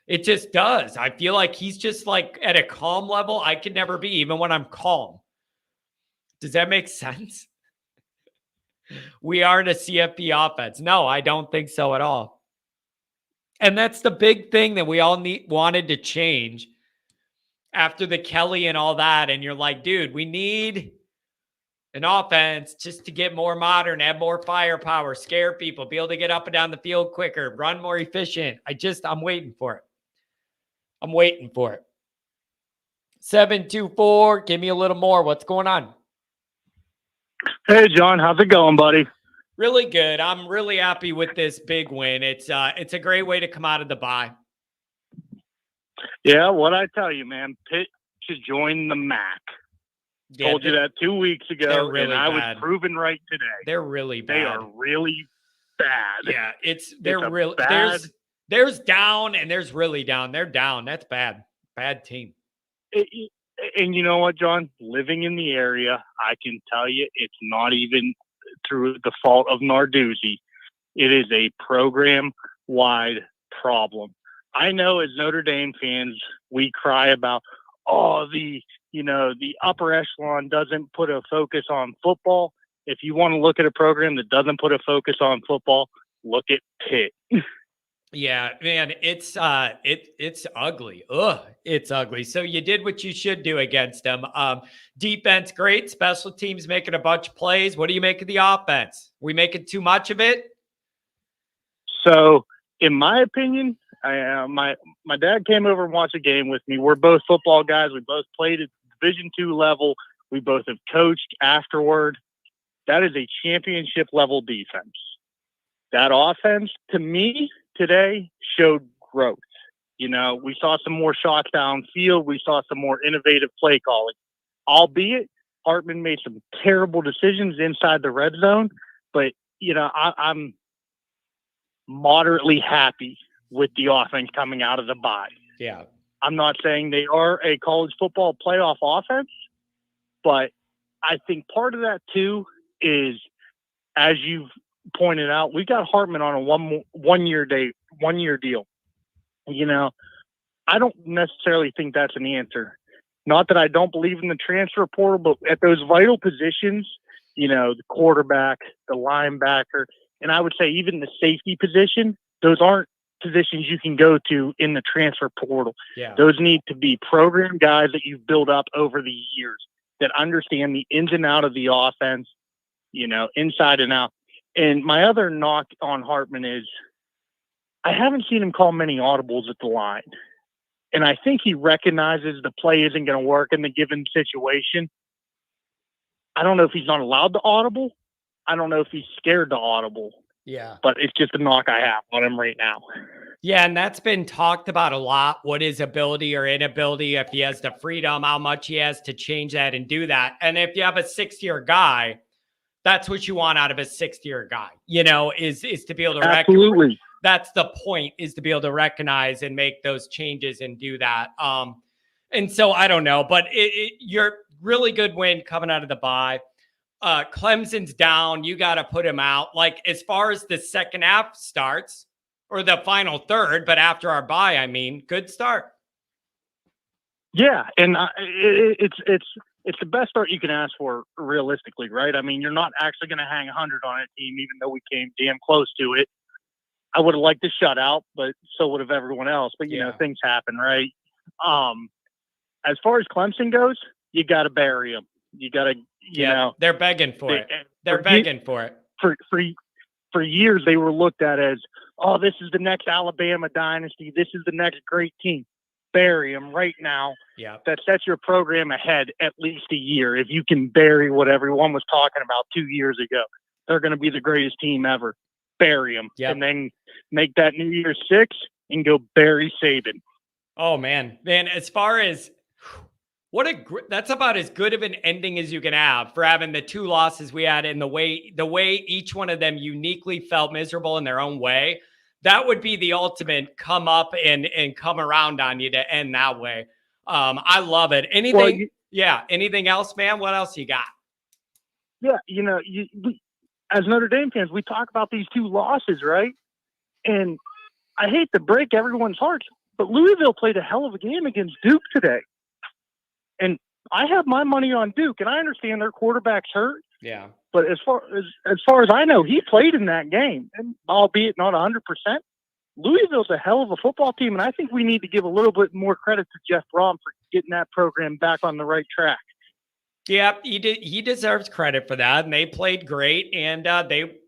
It just does. I feel like he's just at a calm level I could never be, even when I'm calm. Does that make sense? We aren't a CFP offense. No, I don't think so at all. And that's the big thing that we all wanted to change after the Kelly and all that. And you're like, dude, we need an offense just to get more modern, have more firepower, scare people, be able to get up and down the field quicker, run more efficient. I'm waiting for it. I'm waiting for it. 724, give me a little more. What's going on? Hey, John, how's it going, buddy? Really good. I'm really happy with this big win. It's a great way to come out of the bye. Yeah, what I tell you, man, Pitt should join the MAC. Yeah, Told you that 2 weeks ago, really and I bad. was proven right today. They're really bad. They are really bad. Yeah, they're really bad. There's down and there's really down. They're down. That's bad. Bad team. And you know what, John? Living in the area, I can tell you it's not even through the fault of Narduzzi. It is a program-wide problem. I know as Notre Dame fans, we cry about, the upper echelon doesn't put a focus on football. If you want to look at a program that doesn't put a focus on football, look at Pitt. Yeah, man, it's ugly. Ugh, it's ugly. So you did what you should do against them. Defense, great. Special teams making a bunch of plays. What do you make of the offense? We making too much of it? So, in my opinion, my dad came over and watched a game with me. We're both football guys. We both played at Division II level. We both have coached afterward. That is a championship level defense. That offense, to me, today showed growth. We saw some more shots downfield. We saw some more innovative play calling. Albeit, Hartman made some terrible decisions inside the red zone. But, I'm moderately happy with the offense coming out of the bye. Yeah. I'm not saying they are a college football playoff offense, but I think part of that, too, is, as you've pointed out, we got Hartman on a one year deal. I don't necessarily think that's an answer. Not that I don't believe in the transfer portal, but at those vital positions, the quarterback, the linebacker, and I would say even the safety position, those aren't positions you can go to in the transfer portal. Yeah. Those need to be program guys that you've built up over the years that understand the ins and out of the offense, inside and out. And my other knock on Hartman is I haven't seen him call many audibles at the line. And I think he recognizes the play isn't going to work in the given situation. I don't know if he's not allowed to audible. I don't know if he's scared to audible. Yeah. But it's just a knock I have on him right now. Yeah, and that's been talked about a lot, what his ability or inability, if he has the freedom, how much he has to change that and do that. And if you have a sixth-year guy, that's what you want out of a sixth-year guy, is to be able to Absolutely. That's the point, is to be able to recognize and make those changes and do that. And so I don't know, but you're really good win coming out of the bye. Clemson's down. You got to put him out. Like, as far as the second half starts, or the final third, but after our bye, good start. Yeah, and it's the best start you can ask for realistically, right? You're not actually going to hang 100 on a team, even though we came damn close to it. I would have liked to shut out, but so would have everyone else. But, things happen, right? As far as Clemson goes, you got to bury them. You got to, they're begging for it. They're begging for it. For years, they were looked at as, this is the next Alabama dynasty. This is the next great team. Bury them right now. Yeah. That sets your program ahead at least a year. If you can bury what everyone was talking about 2 years ago, they're going to be the greatest team ever. Bury them. Yep. And then make that New Year's 6 and go bury Saban. Oh, man. As far as that's about as good of an ending as you can have for having the two losses we had, and the way each one of them uniquely felt miserable in their own way. That would be the ultimate come up and come around on you to end that way. I love it. Anything else, man? What else you got? Yeah, as Notre Dame fans, we talk about these two losses, right? And I hate to break everyone's hearts, but Louisville played a hell of a game against Duke today. And I have my money on Duke, and I understand their quarterback's hurt. Yeah. But as far as I know, he played in that game, and albeit not 100%. Louisville's a hell of a football team, and I think we need to give a little bit more credit to Jeff Brom for getting that program back on the right track. Yeah, he deserves credit for that, and they played great, and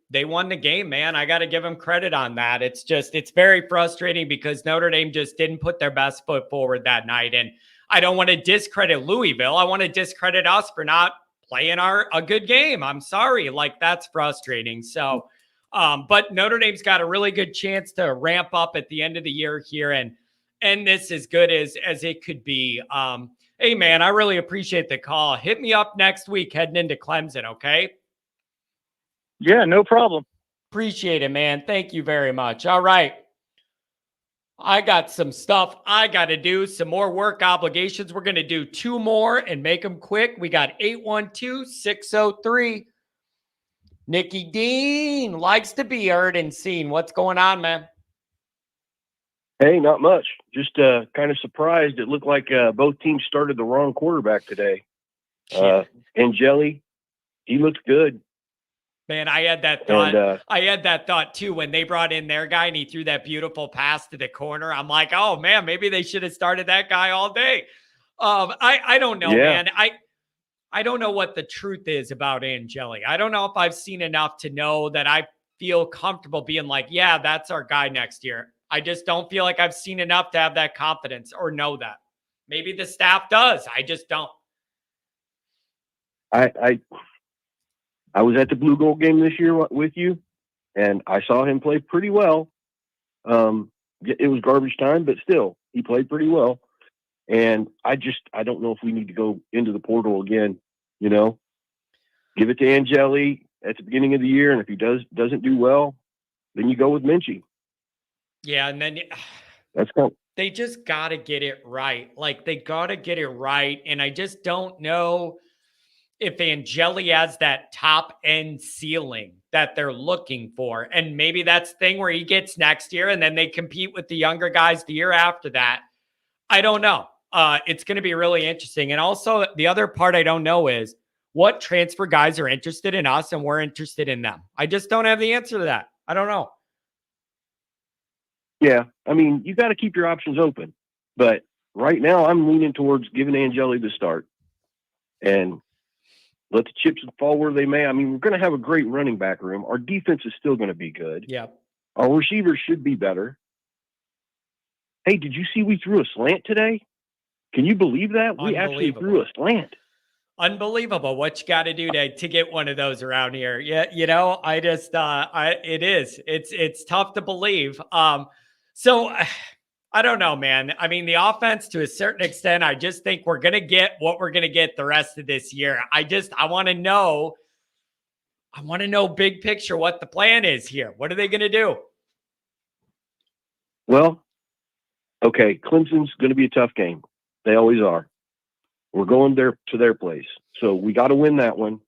they won the game, man. I got to give him credit on that. It's very frustrating because Notre Dame just didn't put their best foot forward that night, and I don't want to discredit Louisville. I want to discredit us for not playing a good game. I'm sorry, like that's frustrating. So. But Notre Dame's got a really good chance to ramp up at the end of the year here and this as good as it could be. Hey, man, I really appreciate the call. Hit me up next week heading into Clemson, okay? Yeah, no problem. Appreciate it, man. Thank you very much. All right. I got some stuff I got to do, some more work obligations. We're going to do 2 more and make them quick. We got 812-603. Nicky Dean likes to be heard and seen. What's going on, man? Hey, not much. Just kind of surprised. It looked like both teams started the wrong quarterback today. Angeli, he looked good. Man, I had that thought. I had that thought too when they brought in their guy and he threw that beautiful pass to the corner. I'm like, oh man, maybe they should have started that guy all day. I don't know, man. I don't know what the truth is about Angeli. I don't know if I've seen enough to know that I feel comfortable being like, yeah, that's our guy next year. I just don't feel like I've seen enough to have that confidence or know that. Maybe the staff does. I just don't. I was at the Blue Gold game this year with you, and I saw him play pretty well. It was garbage time, but still, he played pretty well. And I don't know if we need to go into the portal again, you know, give it to Angeli at the beginning of the year. And if he doesn't do well, then you go with Minchie. Yeah. And then that's kind of, they just got to get it right. Like they got to get it right. And I just don't know if Angeli has that top end ceiling that they're looking for. And maybe that's the thing where he gets next year and then they compete with the younger guys the year after that. I don't know. It's going to be really interesting. And also the other part I don't know is what transfer guys are interested in us and we're interested in them. I just don't have the answer to that. I don't know. Yeah. I mean, you got to keep your options open, but right now I'm leaning towards giving Angeli the start and let the chips fall where they may. I mean, we're going to have a great running back room. Our defense is still going to be good. Yeah. Our receivers should be better. Hey, did you see we threw a slant today? Can you believe that? We actually threw a slant. Unbelievable what you got to do to get one of those around here. Yeah, you know, I just it's tough to believe. So I don't know, man. I mean, the offense to a certain extent, I just think we're going to get what we're going to get the rest of this year. I want to know big picture what the plan is here. What are they going to do? Well, okay, Clemson's going to be a tough game. They always are. We're going there to their place. So we got to win that one.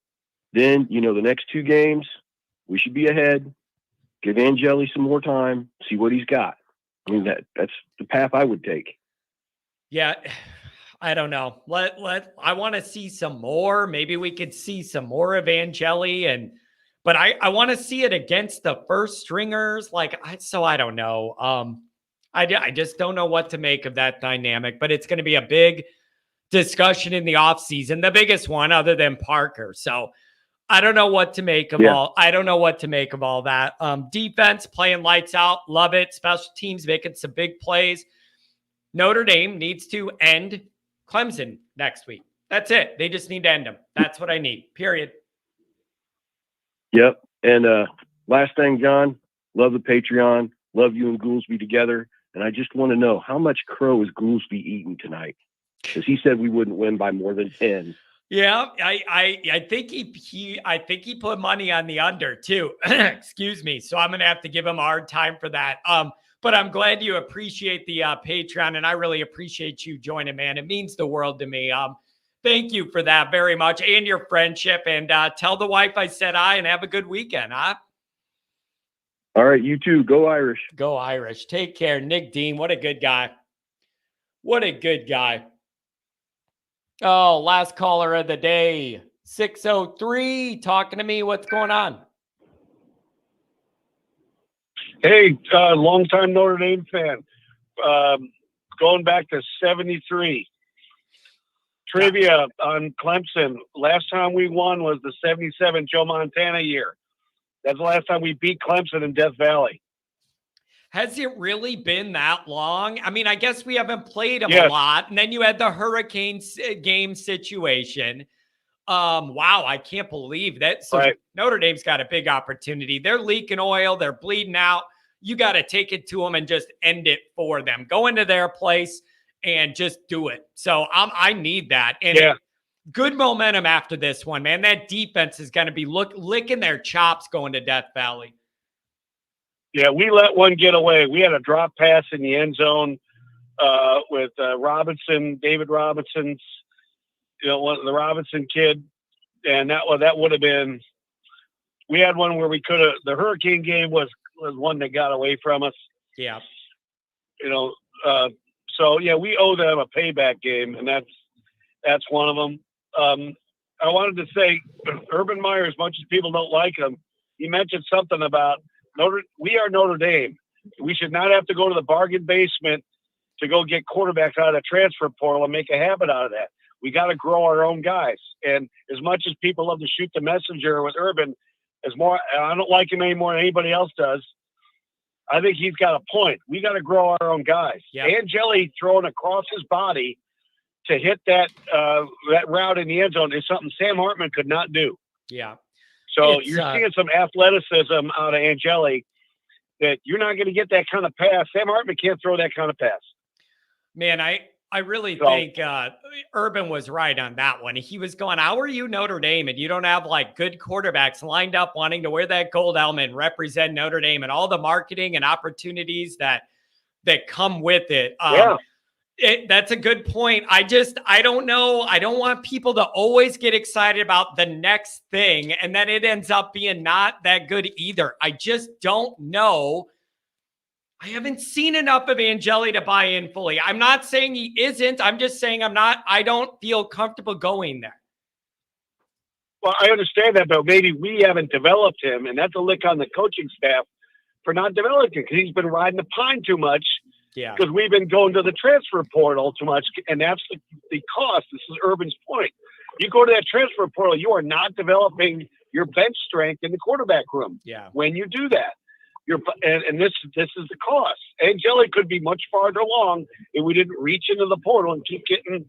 Then, you know, the next 2 games, we should be ahead. Give Angeli some more time, see what he's got. I mean, that's the path I would take. Yeah, I don't know. I want to see some more. Maybe we could see some more of Angeli, but I want to see it against the first stringers. So I don't know. I just don't know what to make of that dynamic, but it's going to be a big discussion in the offseason, the biggest one other than Parker. So I don't know what to make of I don't know what to make of all that. Defense playing lights out. Love it. Special teams making some big plays. Notre Dame needs to end Clemson next week. That's it. They just need to end them. That's what I need. Period. Yep. And last thing, John, love the Patreon. Love you and Goolsby together. And I just want to know, how much crow is Goolsby eating tonight? Because he said we wouldn't win by more than 10. Yeah, I think he put money on the under too. Excuse me. So I'm gonna have to give him a hard time for that. But I'm glad you appreciate the Patreon, and I really appreciate you joining, man. It means the world to me. Thank you for that very much and your friendship. And tell the wife I said hi and have a good weekend, huh? All right, you too. Go Irish. Go Irish. Take care. Nick Dean, what a good guy. What a good guy. Oh, last caller of the day, 603, talking to me. What's going on? Hey, longtime Notre Dame fan. Going back to 73. Trivia on Clemson. Last time we won was the 77 Joe Montana year. That's the last time we beat Clemson in Death Valley. Has it really been that long? I mean, I guess we haven't played them Yes. a lot. And then you had the Hurricanes game situation. Wow, I can't believe that. So Right. Notre Dame's got a big opportunity. They're leaking oil. They're bleeding out. You got to take it to them and just end it for them. Go into their place and just do it. So I need that. And Yeah. good momentum after this one, man. That defense is going to be licking their chops going to Death Valley. Yeah, we let one get away. We had a drop pass in the end zone with Robinson, David Robinson's, the Robinson kid, and that would have been. We had one where we could have. The Hurricane game was one that got away from us. Yeah. So yeah, we owe them a payback game, and that's one of them. I wanted to say, Urban Meyer, as much as people don't like him, he mentioned something about we are Notre Dame. We should not have to go to the bargain basement to go get quarterbacks out of the transfer portal and make a habit out of that. We got to grow our own guys. And as much as people love to shoot the messenger with Urban, I don't like him any more than anybody else does. I think he's got a point. We got to grow our own guys. Yep. Angeli throwing across his body to hit that route in the end zone is something Sam Hartman could not do. Yeah. So you're seeing some athleticism out of Angeli that you're not going to get that kind of pass. Sam Hartman can't throw that kind of pass. Man, I really think Urban was right on that one. He was going, how are you Notre Dame? And you don't have like good quarterbacks lined up wanting to wear that gold helmet and represent Notre Dame and all the marketing and opportunities that come with it. That's a good point. I don't know. I don't want people to always get excited about the next thing and then it ends up being not that good either. I just don't know. I haven't seen enough of Angeli to buy in fully. I'm not saying he isn't. I'm just saying I don't feel comfortable going there. Well, I understand that, but maybe we haven't developed him, and that's a lick on the coaching staff for not developing because he's been riding the pine too much. Yeah. Because we've been going to the transfer portal too much, and that's the cost. This is Urban's point. You go to that transfer portal, you are not developing your bench strength in the quarterback room. Yeah. When you do that, and this is the cost. Angeli could be much farther along if we didn't reach into the portal and keep getting,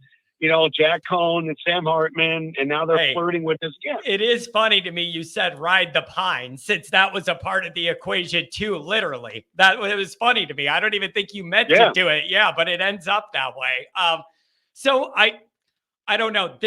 Jack Cohn and Sam Hartman, and now they're flirting with this again. It is funny to me you said ride the pine, since that was a part of the equation too, literally. It was funny to me. I don't even think you meant to do it. Yeah, but it ends up that way. So I don't know.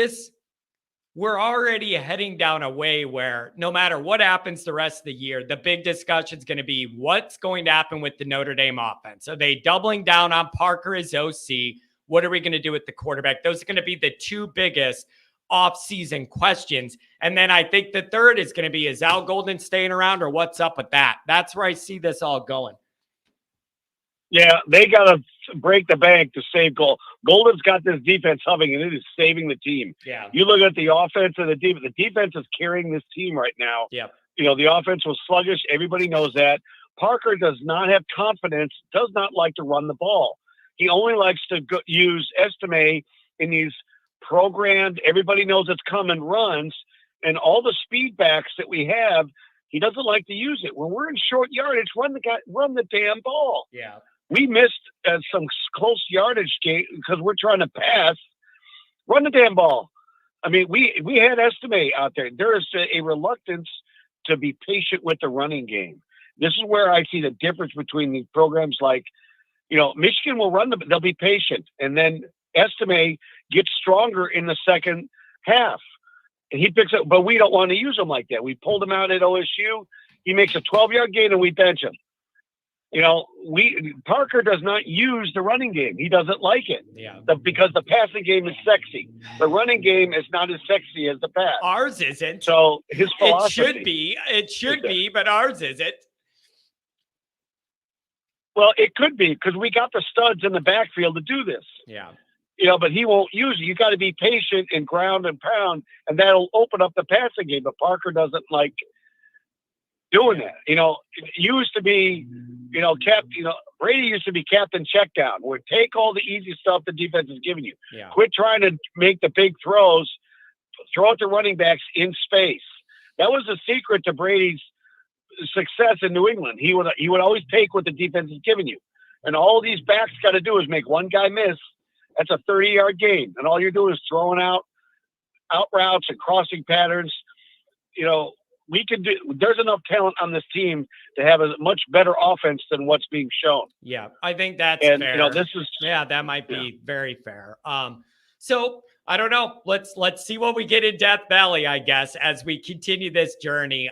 We're already heading down a way where no matter what happens the rest of the year, the big discussion is going to be what's going to happen with the Notre Dame offense. Are they doubling down on Parker as OC? What are we going to do with the quarterback? Those are going to be the two biggest off-season questions. And then I think the third is going to be, is Al Golden staying around or what's up with that? That's where I see this all going. Yeah, they got to break the bank to save Golden's got this defense humming, and it is saving the team. Yeah. You look at the offense and the defense. The defense is carrying this team right now. Yeah. The offense was sluggish. Everybody knows that. Parker does not have confidence, does not like to run the ball. He only likes to use Estime in these programmed, everybody knows it's coming runs, and all the speed backs that we have, he doesn't like to use it. When we're in short yardage, run the damn ball. Yeah. We missed some close yardage game because we're trying to pass. Run the damn ball. I mean, we had Estime out there. There is a reluctance to be patient with the running game. This is where I see the difference between the programs like, Michigan will they'll be patient. And then Estime gets stronger in the second half. And he picks up, but we don't want to use him like that. We pulled him out at OSU. He makes a 12-yard gain and we bench him. Parker does not use the running game. He doesn't like it. Yeah. Because the passing game is sexy. The running game is not as sexy as the pass. Ours isn't. So his philosophy. It should be, but ours isn't. Well, it could be because we got the studs in the backfield to do this. Yeah. but he won't use it. You got to be patient and ground and pound, and that'll open up the passing game. But Parker doesn't like doing that. It used to be, Brady used to be captain check down, where take all the easy stuff the defense is giving you. Yeah. Quit trying to make the big throws. Throw it to running backs in space. That was the secret to Brady's success in New England. He would always take what the defense is giving you. And all these backs got to do is make one guy miss. That's a 30-yard gain. And all you're doing is throwing out routes and crossing patterns. There's enough talent on this team to have a much better offense than what's being shown. Yeah, I think that's fair. That might be very fair. So I don't know. Let's see what we get in Death Valley, I guess, as we continue this journey.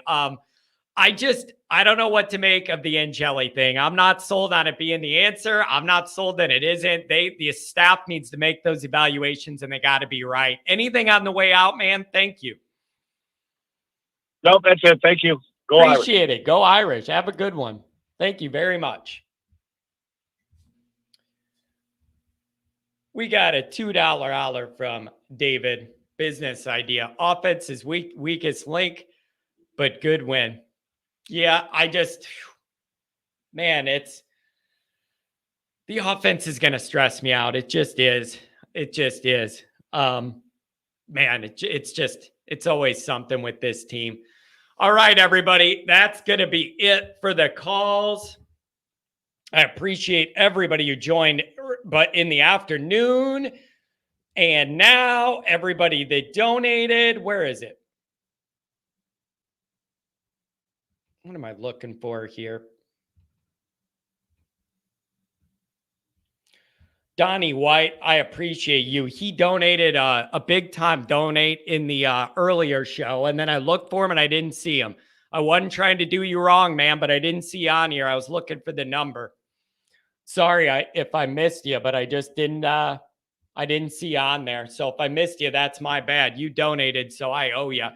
I don't know what to make of the Angeli thing. I'm not sold on it being the answer. I'm not sold that it isn't. The staff needs to make those evaluations, and they got to be right. Anything on the way out, man? Thank you. Nope, that's it. Thank you. Go Irish. Appreciate it. Go Irish. Have a good one. Thank you very much. We got a $2 holler from David. Business idea. Offense is weakest link, but good win. Yeah, the offense is going to stress me out. It just is. It's always something with this team. All right, everybody. That's going to be it for the calls. I appreciate everybody who joined, but in the afternoon. And now everybody that donated, where is it? What am I looking for here? Donnie White, I appreciate you. He donated a big time donate in the earlier show. And then I looked for him and I didn't see him. I wasn't trying to do you wrong, man, but I didn't see on here. I was looking for the number. Sorry if I missed you, but I just didn't see on there. So if I missed you, that's my bad. You donated, so I owe you.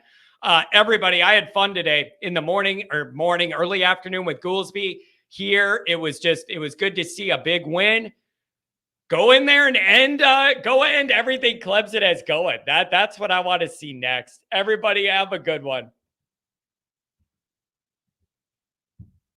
Everybody, I had fun today in the morning, early afternoon with Goolsby. Here, it was good to see a big win. Go in there and end everything Clemson has going. That's what I want to see next. Everybody have a good one.